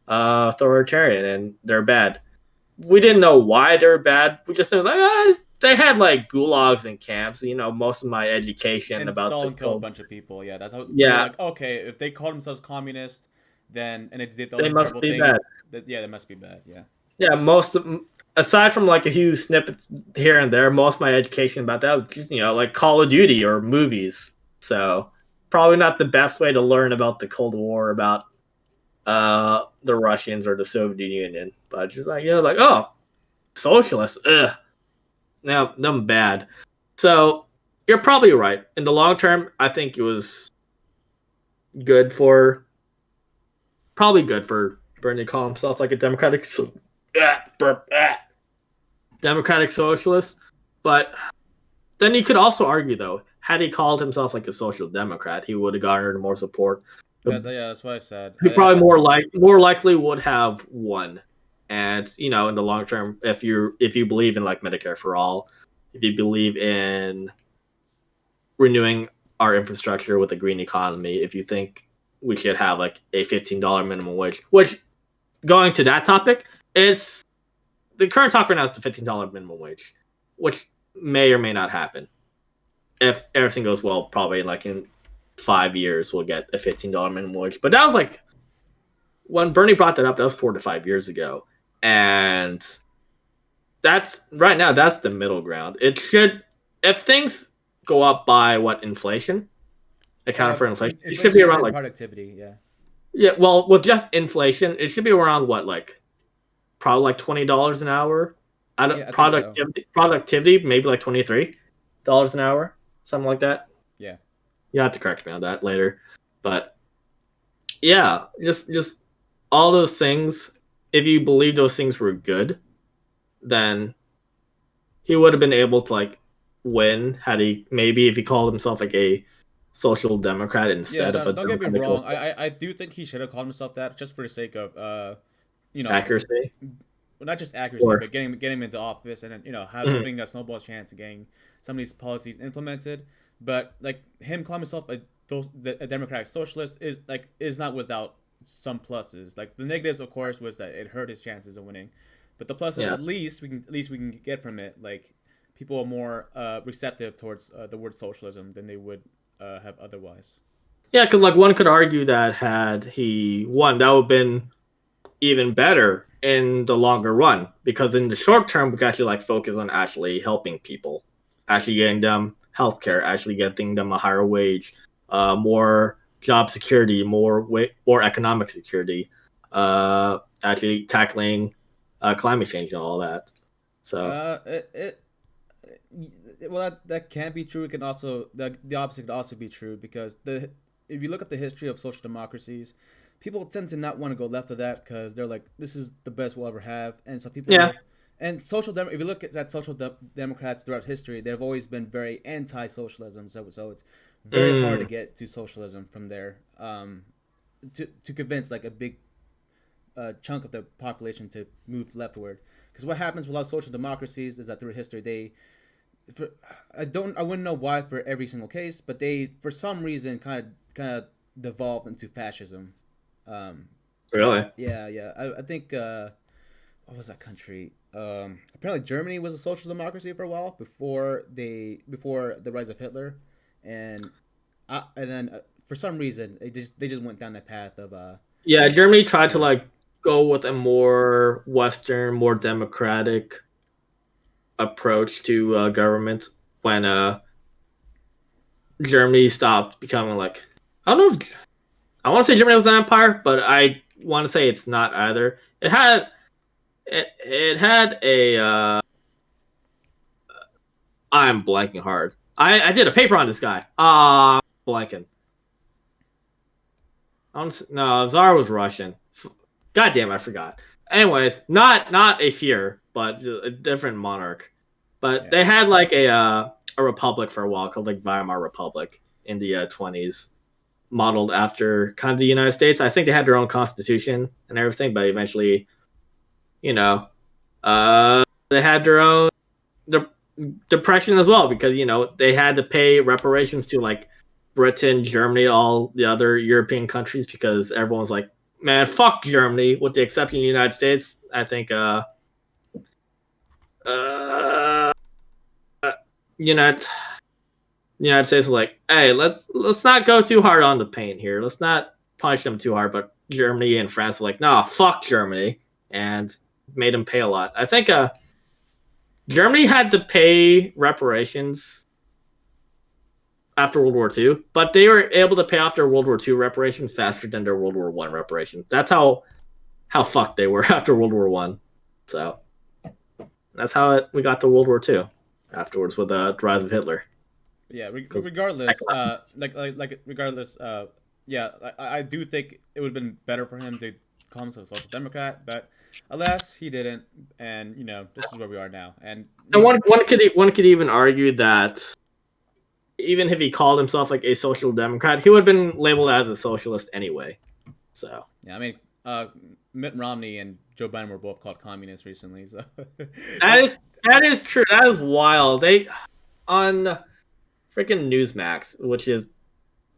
authoritarian and they're bad. We didn't know why they're bad. We just knew like they had like gulags and camps. Most of my education
And
about the
Stalin killed a
code.
bunch of people. Yeah, that's how. So they're
Yeah,
like, okay, if they called themselves communist, then and they did all
they
these
must
terrible
be bad.
things, that must be bad. Yeah.
Yeah, aside from like a few snippets here and there, most of my education about that was just, like Call of Duty or movies. So probably not the best way to learn about the Cold War, about the Russians or the Soviet Union. But just like like, oh, socialists, ugh, now them bad. So you're probably right. In the long term, I think it was good for probably good for Bernie to call himself like a democratic socialist. But then you could also argue, though, had he called himself like a social democrat, he would have garnered more support.
Yeah, that's what I said.
He probably more likely would have won. And in the long term, if you believe in like Medicare for all, if you believe in renewing our infrastructure with a green economy, if you think we should have like a $15 minimum wage, which going to that topic, it's the current talk right now is the $15 minimum wage, which may or may not happen. If everything goes well, probably like in 5 years we'll get a $15 minimum wage. But that was like when Bernie brought that up, that was 4 to 5 years ago. And that's right now, that's the middle ground. It should, if things go up by what inflation, accounting for inflation, it should be
Inflation
around
and
like,
productivity. Yeah.
yeah, well, with just inflation, it should be around what, like probably like $20 an hour. I
Yeah,
don't
I think so.
productivity maybe like $23 an hour, something like that.
Yeah.
You have to correct me on that later, but yeah, just all those things. If you believe those things were good, then he would have been able to like win had he maybe if he called himself like a social democrat
Yeah,
instead of
no,
a
don't get me
democratic
wrong.
socialist.
I do think he should have called himself that just for the sake of you know,
Accuracy.
not just accuracy,
Or
but getting him into office and then
Mhm.
having a snowball chance of getting some of these policies implemented. But like him calling himself a democratic socialist is not without some pluses. Like the negatives, of course, was that it hurt his chances of winning, but the pluses
Yeah.
at least we can get from it. Like people are more receptive towards the word socialism than they would have otherwise.
Yeah, because like one could argue that had he won, that would have been even better in the longer run. Because in the short term, we could actually like focus on actually helping people, actually getting them healthcare, actually getting them a higher wage, more job security, more economic security, actually tackling climate change and all that. So
Uh, it, it well that can be true. It can also the opposite could also be true because the if you look at the history of social democracies, people tend to not want to go left of that because they're like this is the best we'll ever have, and so
yeah.
people and if you look at democrats throughout history, they've always been very anti-socialism. So it's very hard to
Mm,
get to socialism from there. To convince like a big chunk of the population to move leftward. Because what happens with a lot of social democracies is that through history they for, I wouldn't know why for every single case, but they for some reason kind of devolved into fascism. Um,
really?
yeah. I think what was that country? Apparently Germany was a social democracy for a while before the rise of Hitler, and and then for some reason they just went down that path of
Yeah, Germany tried to
yeah.
like go with a more Western, more democratic approach to government when Germany stopped becoming like I don't know if I want to say Germany was an empire, but I want to say it's not either. It had a I'm blanking hard. I did a paper on this guy. Blanking. No, Tsar was Russian. God damn, I forgot. Anyways, not a fear, but a different monarch. But
Yeah.
they had like a republic for a while called like Weimar Republic in the 20s, modeled after kind of the United States. I think they had their own constitution and everything, but eventually, you know, they had their own de- depression as well because they had to pay reparations to like Britain, Germany, all the other European countries because everyone's like, man, fuck Germany, with the exception of the United States. I think uh United United States is like, hey, let's not go too hard on the paint here. Let's not punish them too hard. But Germany and France are like, nah, fuck Germany, and made them pay a lot. I think Germany had to pay reparations after World War II, but they were able to pay off their World War II reparations faster than their World War One reparations. That's how fucked they were after World War One. So that's how we got to World War II afterwards with the rise of Hitler.
Yeah,
Because
regardless, regardless, yeah, I do think it would have been better for him to call himself a social democrat, but alas, he didn't, and this is where we are now. And
and one could even argue that even if he called himself like a social democrat, he would have been labeled as a socialist anyway. So
yeah, I mean, uh, Mitt Romney and Joe Biden were both called communists recently, so
that
that,
is true. That is wild. They on freaking Newsmax, which is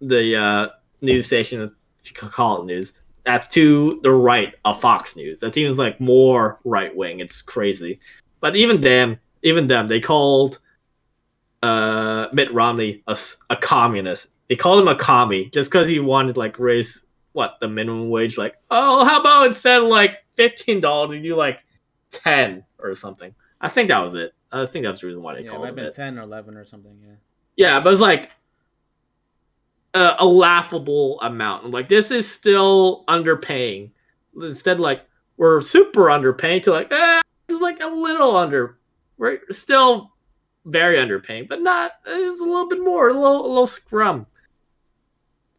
the news station, if you could call it news. That's to the right of Fox News. That seems like more right wing. It's crazy. But even them, they called Mitt Romney a communist. They called him a commie just because he wanted to like raise the minimum wage. Like, oh, how about instead of like $15, you do like 10 or something. I think that was it. I think that's the reason why they
yeah, it might
called
have
him
been
it.
10 or 11 or something. Yeah,
Yeah, but it's like a laughable amount. I'm like, this is still underpaying. Instead, like we're super underpaying to like, this is like a little under. We're still very underpaying, but not. It's a little bit more, a little scrum.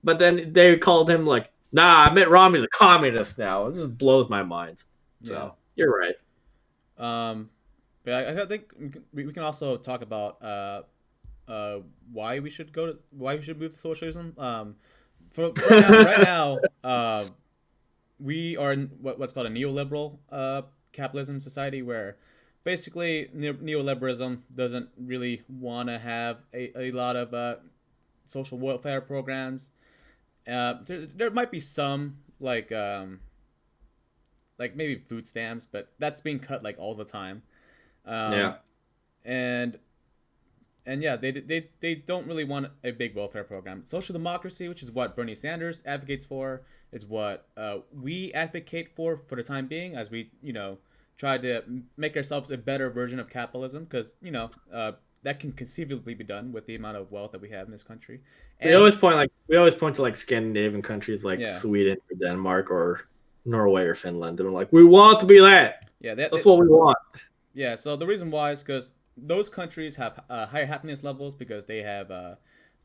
But then they called him like, nah, Mitt Romney's a communist now. This just blows my mind.
yeah.
So you're right.
Um, but I think we can also talk about why we should move to socialism. For right now, we are in what's called a neoliberal capitalism society, where basically neoliberalism doesn't really want to have a lot of social welfare programs. There might be some like maybe food stamps, but that's being cut like all the time. Um,
Yeah.
and and yeah, they don't really want a big welfare program. Social democracy, which is what Bernie Sanders advocates for, is what we advocate for the time being, as we try to make ourselves a better version of capitalism, because that can conceivably be done with the amount of wealth that we have in this country. And
We always point to like Scandinavian countries like
yeah,
Sweden or Denmark or Norway or Finland, and I'm like, we want to be that.
yeah,
That's what we want.
yeah. So the reason why is because those countries have higher happiness levels, because they have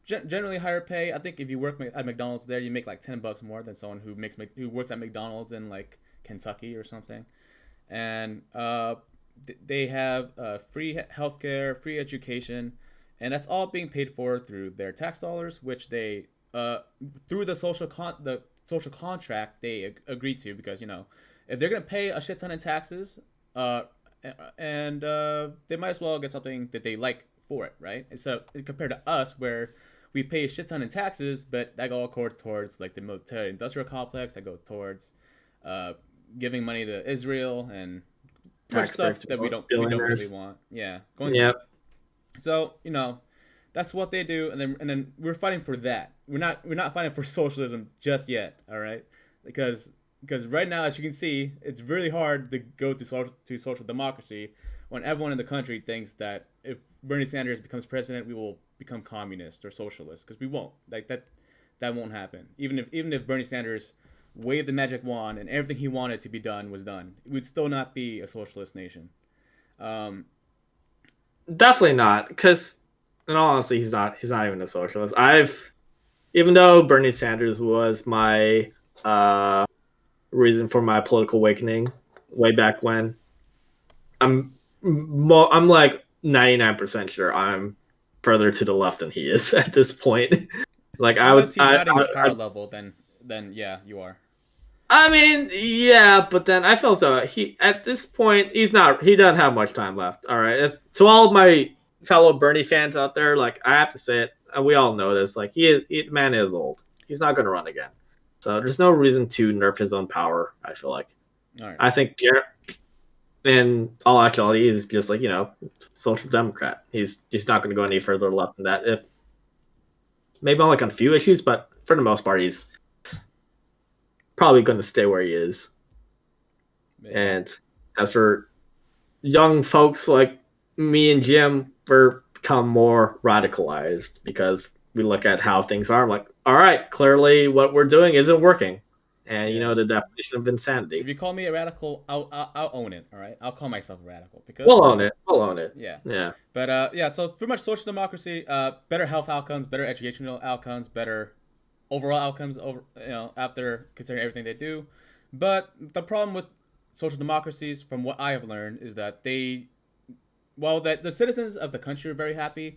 generally higher pay. I think if you work at McDonald's there, you make like $10 more than someone who works at McDonald's in like Kentucky or something. And they have free healthcare, free education, and that's all being paid for through their tax dollars, which they through the social contract they agree to, because if they're gonna pay a shit ton in taxes, uh, and they might as well get something that they like for it, right? And so compared to us, where we pay a shit ton in taxes, but that all goes towards like the military industrial complex, that goes towards uh, giving money to Israel and much
Tax breaks
stuff that
to
we don't really
billionaires.
want. Yeah, going.
Yep.
So that's what they do, and then we're fighting for that. We're not fighting for socialism just yet. All right, because right now, as you can see, it's really hard to go to social democracy when everyone in the country thinks that if Bernie Sanders becomes president, we will become communist or socialist, because we won't. Like that won't happen. Even if Bernie Sanders waved the magic wand and everything he wanted to be done was done, we'd still not be a socialist nation. Um,
Definitely not, because in all honesty, he's not even a socialist. Even though Bernie Sanders was my uh, reason for my political awakening way back when, I'm like 99% sure I'm further to the left than he is at this point. Like
unless he's adding his power level, then yeah, you are.
I mean, yeah, but then I feel so. He at this point he doesn't have much time left. All right, to all of my fellow Bernie fans out there, like I have to say it, and we all know this. Like the man is old. He's not going to run again. So there's no reason to nerf his own power. I feel like.
All right.
I think in all actuality, he's just like social democrat. He's not going to go any further left than that. If maybe on like on a few issues, but for the most part, he's probably going to stay where he is.
Yeah.
And as for young folks like me and Jim, we're become more radicalized because we look at how things are. I'm like, all right, clearly what we're doing isn't working. And
Yeah.
the definition of
If
insanity.
you call me a radical, I'll own it. All right, I'll call myself a radical, because
We'll own it. We'll own it.
yeah.
Yeah.
But yeah. So pretty much social democracy, better health outcomes, better educational outcomes, better overall outcomes after considering everything they do. But the problem with social democracies, from what I have learned, is that that the citizens of the country are very happy.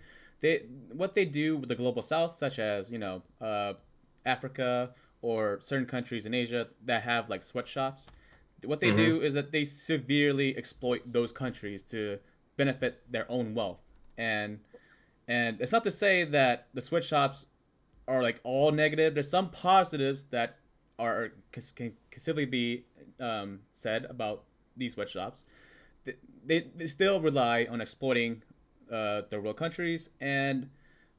What they do with the global south, such as Africa or certain countries in Asia that have like sweatshops, what they
Mm-hmm.
do is that they severely exploit those countries to benefit their own wealth. And it's not to say that the sweatshops are like all negative. There's some positives that can conceivably be said about these sweatshops. They still rely on exploiting third world countries, and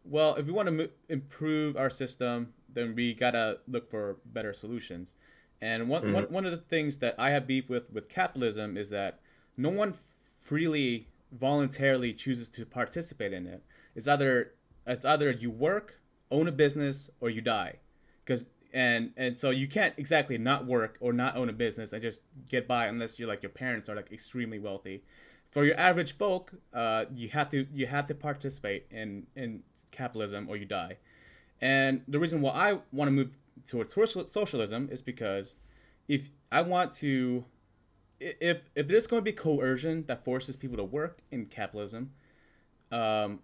well, if we want to improve our system, then we gotta look for better solutions. And
Mm-hmm.
one of the things that I have beef with capitalism is that no one freely voluntarily chooses to participate in it. It's either you work, own a business, or you die, because and so you can't exactly not work or not own a business and just get by unless you're like your parents are like extremely wealthy. For your average folk, you have to participate in capitalism or you die. And the reason why I want to move towards socialism is because if I want to, if there's going to be coercion that forces people to work in capitalism, um,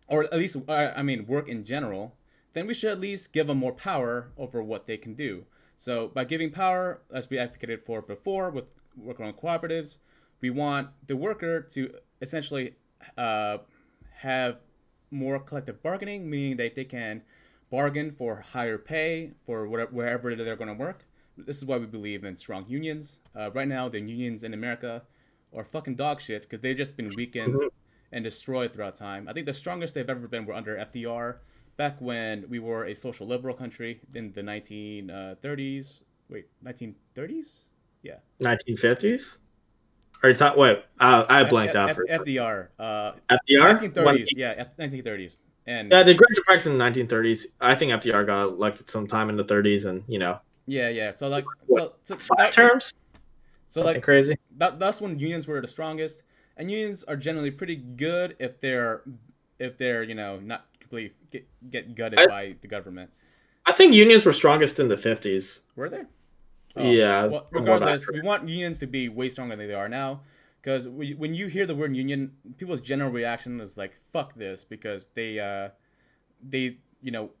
or at least I mean work in general, then we should at least give them more power over what they can do. So by giving power, as we advocated for before with worker-owned cooperatives, we want the worker to essentially have more collective bargaining, meaning that they can bargain for higher pay for whatever, wherever they're going to work. This is why we believe in strong unions. Right now, the unions in America are fucking dog shit because they've just been weakened
Mhm.
and destroyed throughout time. I think the strongest they've ever been were under FDR, back when we were a social liberal country in the 1930s. Wait, 1930s? Yeah.
1950s. Are you talking? Wait, I blanked out for a second.
FDR.
FDR. When
1930s. Yeah, 1930s. And
yeah, the Great Depression in the 1930s. I think FDR got elected sometime in the 30s, and
yeah. So like,
what,
so
five
that,
terms,
so
something
like
crazy.
that's when unions were the strongest, and unions are generally pretty good if they're not completely get gutted
I,
by the government.
I think unions were strongest in the 50s.
Were they? Oh,
Yeah,
well,
from what I
regardless, we want unions to be way stronger than they are now. Because when you hear the word union, people's general reaction is like, "Fuck this," because they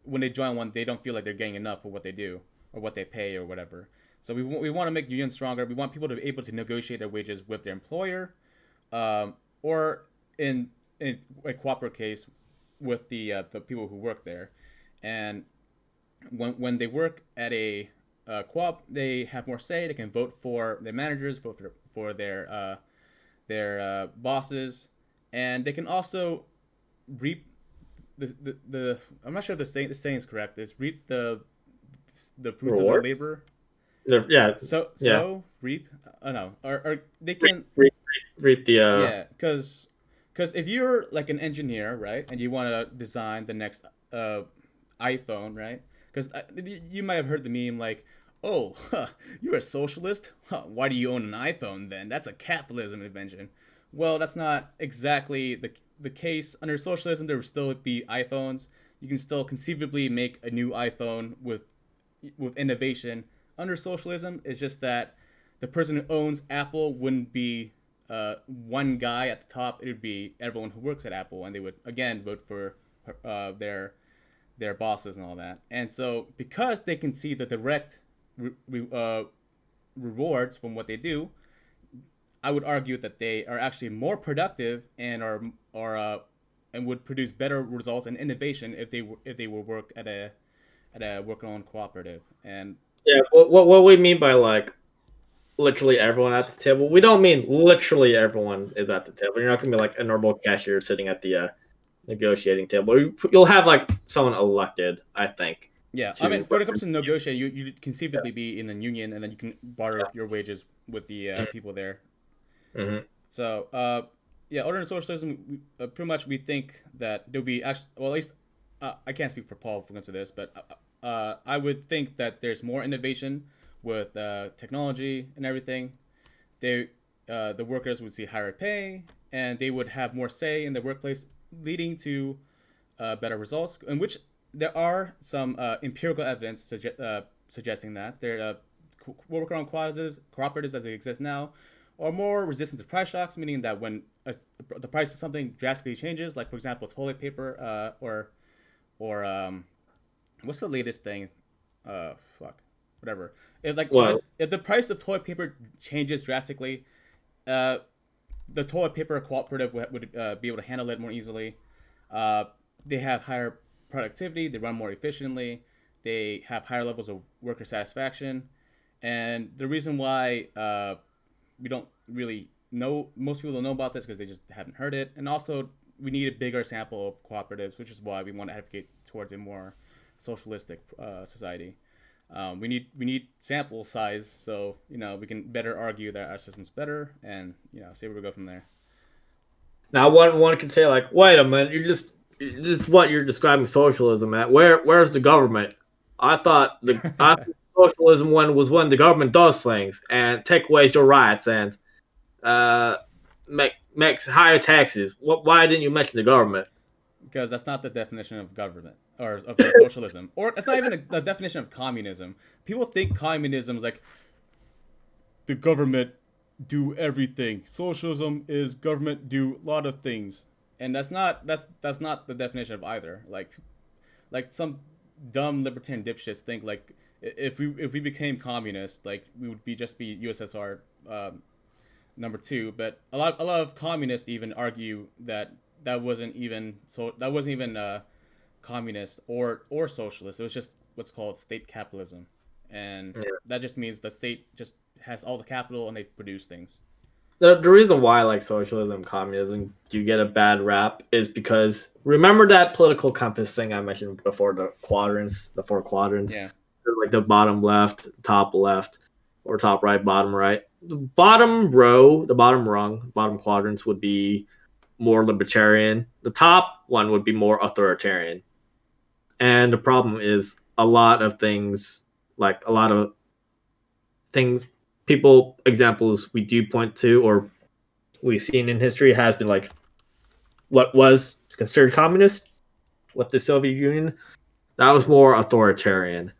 when they join one, they don't feel like they're getting enough for what they do or what they pay or whatever. So we want to make unions stronger. We want people to be able to negotiate their wages with their employer, or in a cooperative case with the people who work there, and when they work at a co-op, they have more say. They can vote for their managers, vote for their bosses, and they can also reap the I'm not sure if the saying is correct. Is reap the fruits of their
rewards.
labor.
Yeah, yeah.
So reap. I don't know. Or they
Reap,
can.
reap, reap the.
Yeah, because if you're like an engineer, right, and you want to design the next iPhone, right? Because you might have heard the meme like, "Oh, huh, you're a socialist? Huh, why do you own an iPhone then? That's a capitalism invention." Well, that's not exactly the case. Under socialism, there will still be iPhones. You can still conceivably make a new iPhone with innovation. Under socialism, it's just that the person who owns Apple wouldn't be one guy at the top. It would be everyone who works at Apple, and they would again vote for their bosses and all that. And so, because they can see the direct rewards from what they do, I would argue that they are actually more productive and are and would produce better results and innovation if they were work at a worker-owned cooperative. And
Yeah, what we mean by like literally everyone at the table, we don't mean literally everyone is at the table. You're not gonna be like a normal cashier sitting at the negotiating table. You'll have like someone elected, I think,
yeah, I mean,
to
when it comes to
represent you.
negotiating, you conceivably be in a union, and then you can barter your wages with the
Yeah.
people there.
Mm-hmm.
So, yeah, other than socialism, pretty much we think that there'll be actually, well, at least I can't speak for Paul when it comes to this, but I would think that there's more innovation with technology and everything. They, the workers would see higher pay, and they would have more say in the workplace, leading to better results. In which there are some empirical evidence suggesting that worker-owned cooperatives as they exist now are more resistant to price shocks, meaning that when the price of something drastically changes, like for example toilet paper, or what's the latest thing? Fuck, whatever.
Well,
If the price of toilet paper changes drastically, uh, the toilet paper cooperative would be able to handle it more easily. Uh, they have higher productivity. They run more efficiently. They have higher levels of worker satisfaction. And the reason why we don't really know, most people don't know about this because they just haven't heard it. And also, we need a bigger sample of cooperatives, which is why we want to advocate towards a more socialistic society. We need sample size, so we can better argue that our system's better, and see where we go from there.
now one could say like, wait a minute, this is what you're describing socialism at. Where's the government? I thought socialism one was when the government does things and take away your rights and uh makes higher taxes. Why didn't you mention the government?
Because that's not the definition of government or of socialism, or it's not even the definition of communism. People think communism is like the government do everything. Socialism is government do a lot of things. and that's not the definition of either. Like some dumb libertarian dipshits think like if we became communist, like we would be just be USSR number two. But a lot of communists even argue that that wasn't even communist or socialist. It was just what's called state capitalism, and
Yeah.
that just means the state just has all the capital and they produce things.
The reason why like socialism, communism, you get a bad rap is because remember that political compass thing I mentioned before, the quadrants, the four quadrants,
Yeah,
like the bottom left, or top right, bottom right. The bottom row, the bottom rung, bottom quadrants would be more libertarian. The top one would be more authoritarian. And the problem is a lot of things, like a lot of things, people examples we do point to or we've seen in history has been like what was considered communist with the Soviet Union. That was more authoritarian,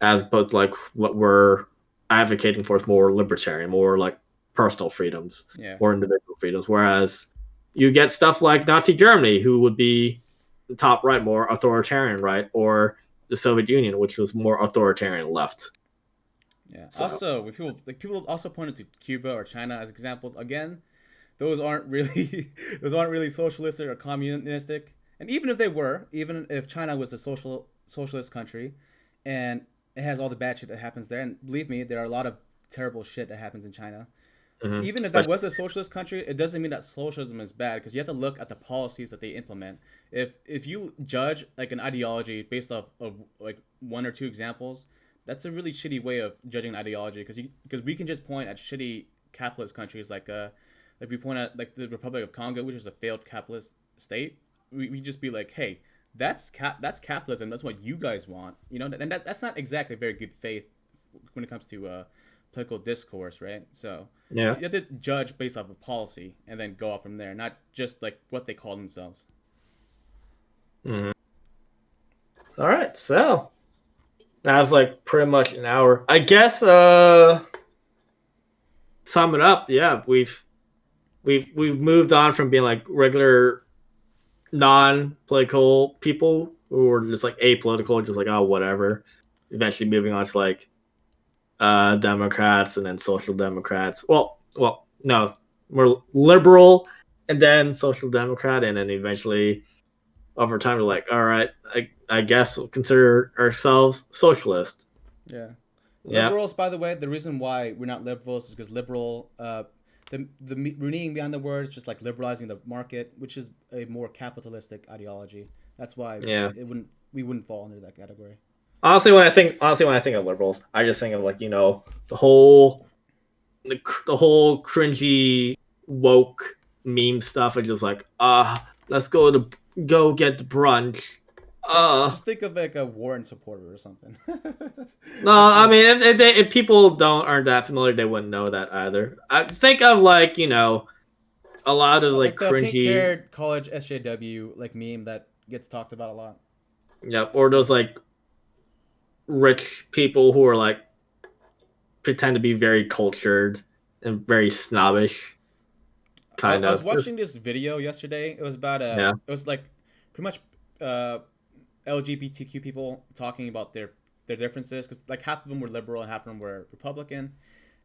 as opposed to like what we're advocating for is more libertarian, more like personal freedoms,
yeah.
more individual freedoms. Whereas you get stuff like Nazi Germany, who would be the top right, more authoritarian right, or the Soviet Union, which was more authoritarian left.
Yeah.
So,
Also, when people also pointed to Cuba or China as examples. Again, those aren't really those aren't really socialistic or communistic. And even if they were, even if China was a socialist country, and it has all the bad shit that happens there, and believe me, there are a lot of terrible shit that happens in China. Even if that was a socialist country, it doesn't mean that socialism is bad because you have to look at the policies that they implement. If you judge like an ideology based off of like one or two examples, that's a really shitty way of judging an ideology because we can just point at shitty capitalist countries like we point at like the Republic of Congo, which is a failed capitalist state. We just be like, hey, that's capitalism. That's what you guys want, you know, and that's not exactly very good faith when it comes to political discourse, right? So
yeah.
you have to judge based off of policy and then go off from there, not just like what they call themselves.
Mm-hmm. All right, so that was like pretty much an hour. I guess sum it up, yeah, we've moved on from being like regular non-political people who were just like apolitical, just like oh whatever. Eventually moving on to like Democrats and then Social Democrats. Well, no, we're liberal and then Social Democrat, and then eventually over time we're like, all right, I guess we'll consider ourselves socialist.
Yeah.
Yeah.
Liberals, by the way, the reason why we're not liberals is because liberal, the meaning behind the word is just like liberalizing the market, which is a more capitalistic ideology. That's why
Yeah.
we wouldn't fall under that category.
Honestly, when I think of liberals, I just think of like the whole cringy woke meme stuff. And just like let's go get the brunch.
Just think of like a Warren supporter or something.
I mean, if people aren't that familiar, they wouldn't know that either. I think of like a lot of like
the
cringy,
pink-haired college SJW like meme that gets talked about a lot.
yeah, or those like rich people who are like pretend to be very cultured and very snobbish. I
was watching this video yesterday. It was about it was like pretty much LGBTQ people talking about their differences because like half of them were liberal and half of them were Republican,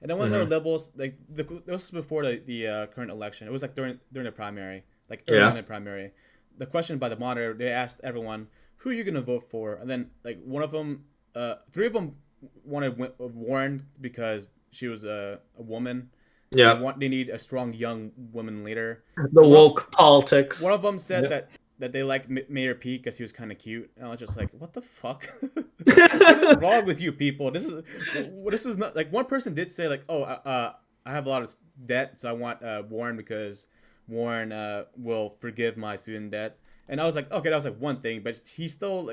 and then ones that were liberals like this was before the current election. It was like during the primary, like early in the primary. The question by the monitor, they asked everyone, "Who are you gonna vote for?" And then like one of them, three of them wanted Warren because she was a woman.
Yeah,
they need a strong young woman leader.
The woke politics.
One of them said that they like Mayor Pete because he was kind of cute, and I was just like, "What the fuck? What is wrong with you people? This is not like." One person did say like, "Oh, I have a lot of debt, so I want Warren because Warren will forgive my student debt." And I was like, "Okay, that was like one thing, but he's still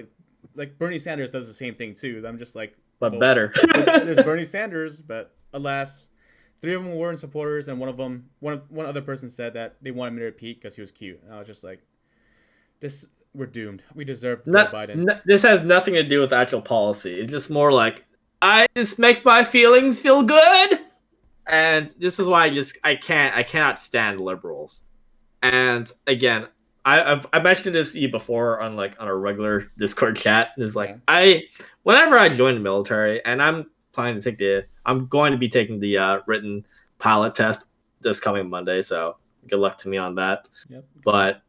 like Bernie Sanders does the same thing too." I'm just like,
but better.
There's Bernie Sanders, but alas. Three of them were Warren supporters, and one other person said that they wanted Mayor Pete because he was cute. And I was just like, we're doomed. We deserve Joe Biden.
This has nothing to do with actual policy. It's just more like, this makes my feelings feel good, and this is why I cannot stand liberals. And again, I mentioned this to you before on like on a regular Discord chat. It's like
Yeah.
whenever I join the military, and I'm going to be taking the written pilot test this coming Monday. So good luck to me on that.
Yep.
But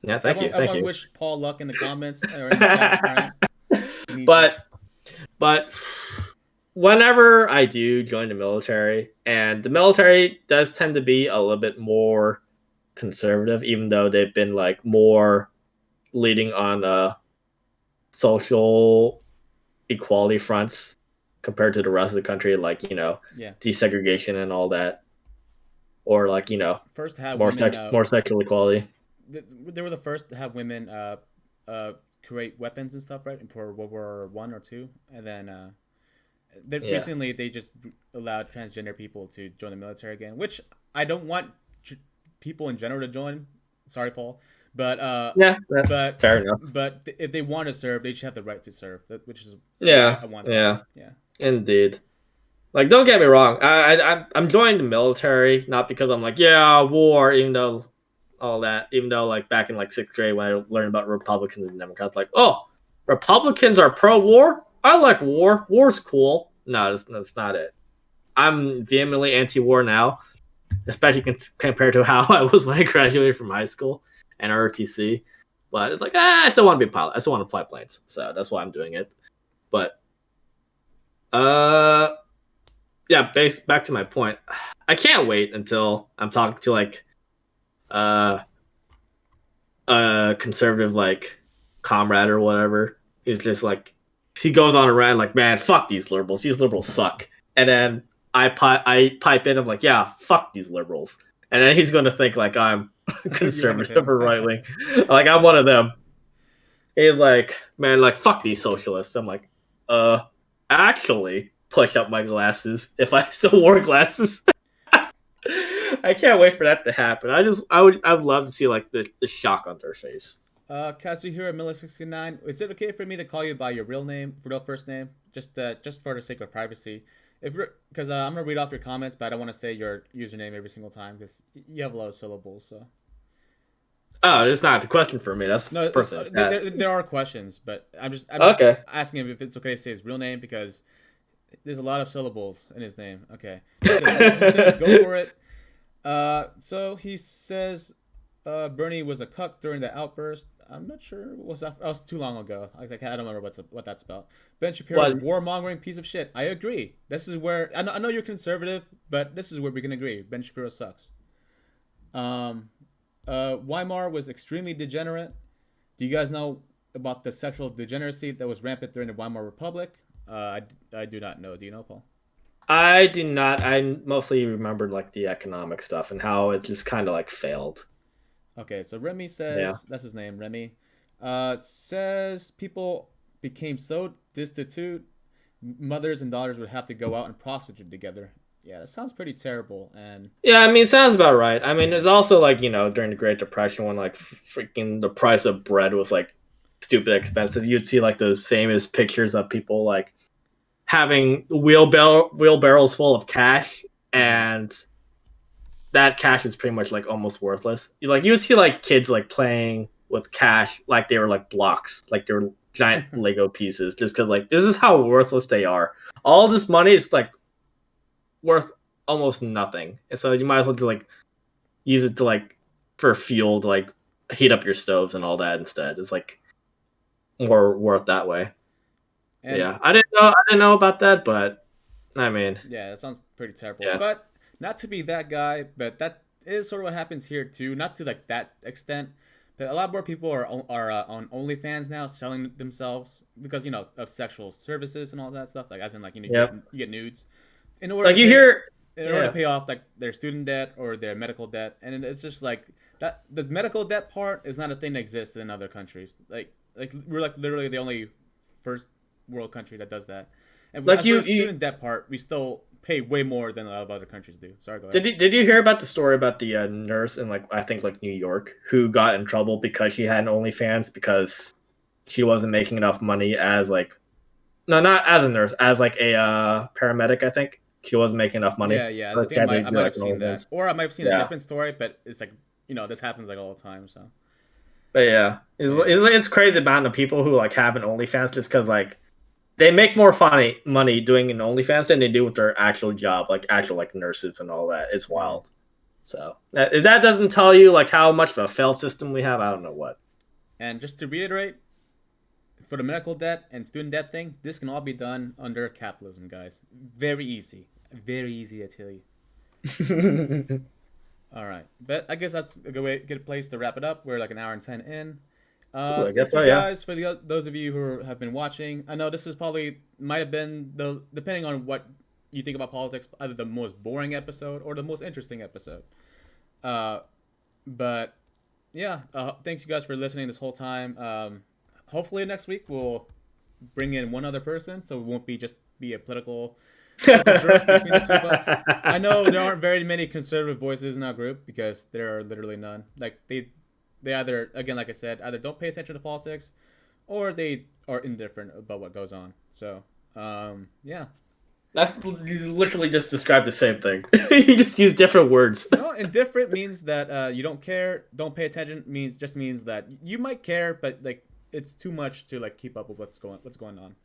yeah, thank
Everyone
you.
wish Paul luck in the comments or in the chat. All right. He needs it.
but whenever I do join the military, and the military does tend to be a little bit more conservative, even though they've been like more leading on social equality fronts compared to the rest of the country, like
Yeah.
desegregation and all that, or like
First to have women.
more sexual equality.
They were the first to have women create weapons and stuff, right? For World War One or two, and then
Yeah,
recently they just allowed transgender people to join the military again, which I don't want people in general to join. Sorry, Paul, but
yeah,
but
fair enough.
if they want to serve, they should have the right to serve, which is why
Yeah,
I want that.
yeah,
Yeah.
indeed. Like, don't get me wrong. I'm joining the military not because I'm like, yeah, war. Even though all that, even though like back in like sixth grade when I learned about Republicans and Democrats, like, oh, Republicans are pro-war. I like war. War's cool. No, that's not it. I'm vehemently anti-war now, especially compared to how I was when I graduated from high school and ROTC. But it's like, I still want to be a pilot. I still want to fly planes, so that's why I'm doing it. But uh, yeah, back to my point. I can't wait until I'm talking to like uh a conservative like comrade or whatever. He's just like he goes on a rant like, man, fuck these liberals. These liberals suck. And then I pipe in. I'm like, yeah, fuck these liberals. And then he's going to think like I'm
You're one of
conservative
him.
or right wing, like I'm one of them. He's like, man, like fuck these socialists. I'm like, uh, actually, push up my glasses if I still wore glasses. I can't wait for that to happen. I'd love to see like the shock on their face.
Kazuhira Miller 69. Is it okay for me to call you by your real name, real first name, just for the sake of privacy? If you're, because I'm gonna read off your comments, but I don't want to say your username every single time because you have a lot of syllables. So
Oh, it's not the question for me. That's
no,
personal.
there are questions, but I'm just
Okay.
asking him if it's okay to say his real name because there's a lot of syllables in his name. Okay, he says go for it. So he says Bernie was a cuck during the outburst. I'm not sure. That was too long ago. I don't remember what that's about. Ben Shapiro's a
What?
warmongering piece of shit. I agree. This is where I know you're conservative, but this is where we can agree. Ben Shapiro sucks. Um, Weimar was extremely degenerate. Do you guys know about the sexual degeneracy that was rampant during the Weimar Republic? I do not know. Do you know, Paul?
I do not. I mostly remembered like the economic stuff and how it just kind of like failed.
Okay, so Remy
Yeah.
says that's his name. Remy says people became so destitute, mothers and daughters would have to go out and prostitute together. Yeah, that sounds pretty terrible. And
Yeah, I mean, sounds about right. I mean,
yeah,
it's also like during the Great Depression when like freaking the price of bread was like stupid expensive. You'd see like those famous pictures of people like having wheelbarrows full of cash,
mm-hmm.
and that cash is pretty much like almost worthless. You would see like kids like playing with cash like they were like blocks, like they were giant Lego pieces, just because like this is how worthless they are. All this money is like worth almost nothing, and so you might as well just like use it to like for fuel to like heat up your stoves and all that instead. It's like more worth that way.
and
Yeah, I didn't know about that, but I mean,
yeah, that sounds pretty terrible.
yeah,
But not to be that guy, but that is sort of what happens here too. Not to like that extent, but a lot more people are on OnlyFans now, selling themselves because of sexual services and all that stuff. Like as in like
yep.
you get nudes in order
Like
to
you
pay
hear,
in order to
yeah.
pay off like their student debt or their medical debt, and it's just like that. The medical debt part is not a thing that exists in other countries. Like we're like literally the only first world country that does that. And
Like
as for
you,
the student debt part, we still pay way more than a lot of other countries do. Sorry, go ahead.
did you hear about the story about the nurse in like I think like New York who got in trouble because she had an OnlyFans because she wasn't making enough money as like no, not as a nurse, as like a paramedic. I think she wasn't making enough money.
Yeah. I
So
think
she had to
I
do
might
like
have
an
seen that,
OnlyFans.
or I might have seen a
Yeah.
different story. But it's like this happens like all the time. So
But yeah,
Yeah.
it's crazy about the people who like have an OnlyFans just because like they make more funny money doing an OnlyFans than they do with their actual job, like actual like nurses and all that. It's
Mm.
wild. So if that doesn't tell you like how much of a failed system we have, I don't know what.
And just to reiterate, for the medical debt and student debt thing, this can all be done under capitalism, guys. Very easy. Very easy, I tell you. All right, but I guess that's a good place to wrap it up. We're like an hour and 10 in.
Cool, I guess
Thank you
so. Yeah.
guys for those of you who have been watching. I know this is probably might have been the depending on what you think about politics, either the most boring episode or the most interesting episode. Uh, but yeah, thanks you guys for listening this whole time. Hopefully next week we'll bring in one other person, so it won't be just be a political circle jerk between the two of us. I know there aren't very many conservative voices in our group because there are literally none. Like they either, again, like I said, either don't pay attention to politics or they are indifferent about what goes on. So yeah.
That's literally just described the same thing. You just use different words.
No, indifferent means that you don't care, don't pay attention means that you might care, but like it's too much to like keep up with what's going on.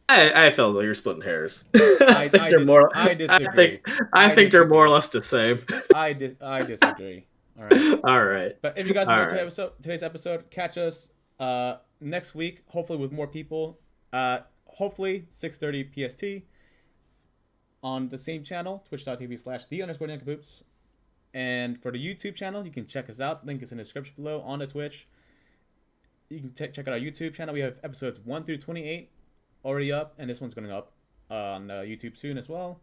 I feel like you're splitting hairs. I think they're more.
I disagree.
I think they're more or less the same.
I disagree. All right.
All right.
But if you guys
All
enjoyed
right.
today's episode, catch us next week, hopefully with more people. Hopefully 6:30 PST on the same channel, twitch.tv/the_Nincompoops. And for the YouTube channel, you can check us out. Link is in the description below on the Twitch. You can check out our YouTube channel. We have episodes 1 through 28 already up, and this one's going up on YouTube soon as well.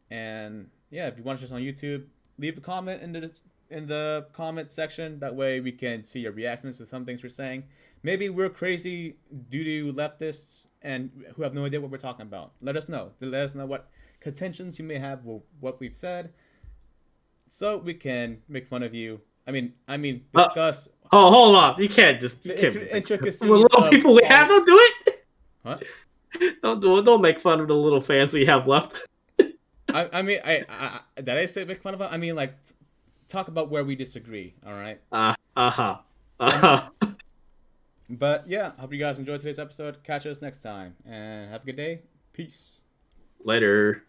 And yeah, if you watch us on YouTube, leave a comment in the comment section. That way we can see your reactions to some things we're saying. Maybe we're crazy due to leftists and who have no idea what we're talking about. Let us know. Let us know what contentions you may have with what we've said, so we can make fun of you. I mean, discuss
Oh, hold on! You can't just
the intricacies
the little
of
people we have. Don't do it.
What?
Don't do it. Don't make fun of the little fans we have left.
I did I say make fun of it? I mean, like, talk about where we disagree. All right.
Uh-huh.
But yeah, hope you guys enjoyed today's episode. Catch us next time, and have a good day. Peace.
Later.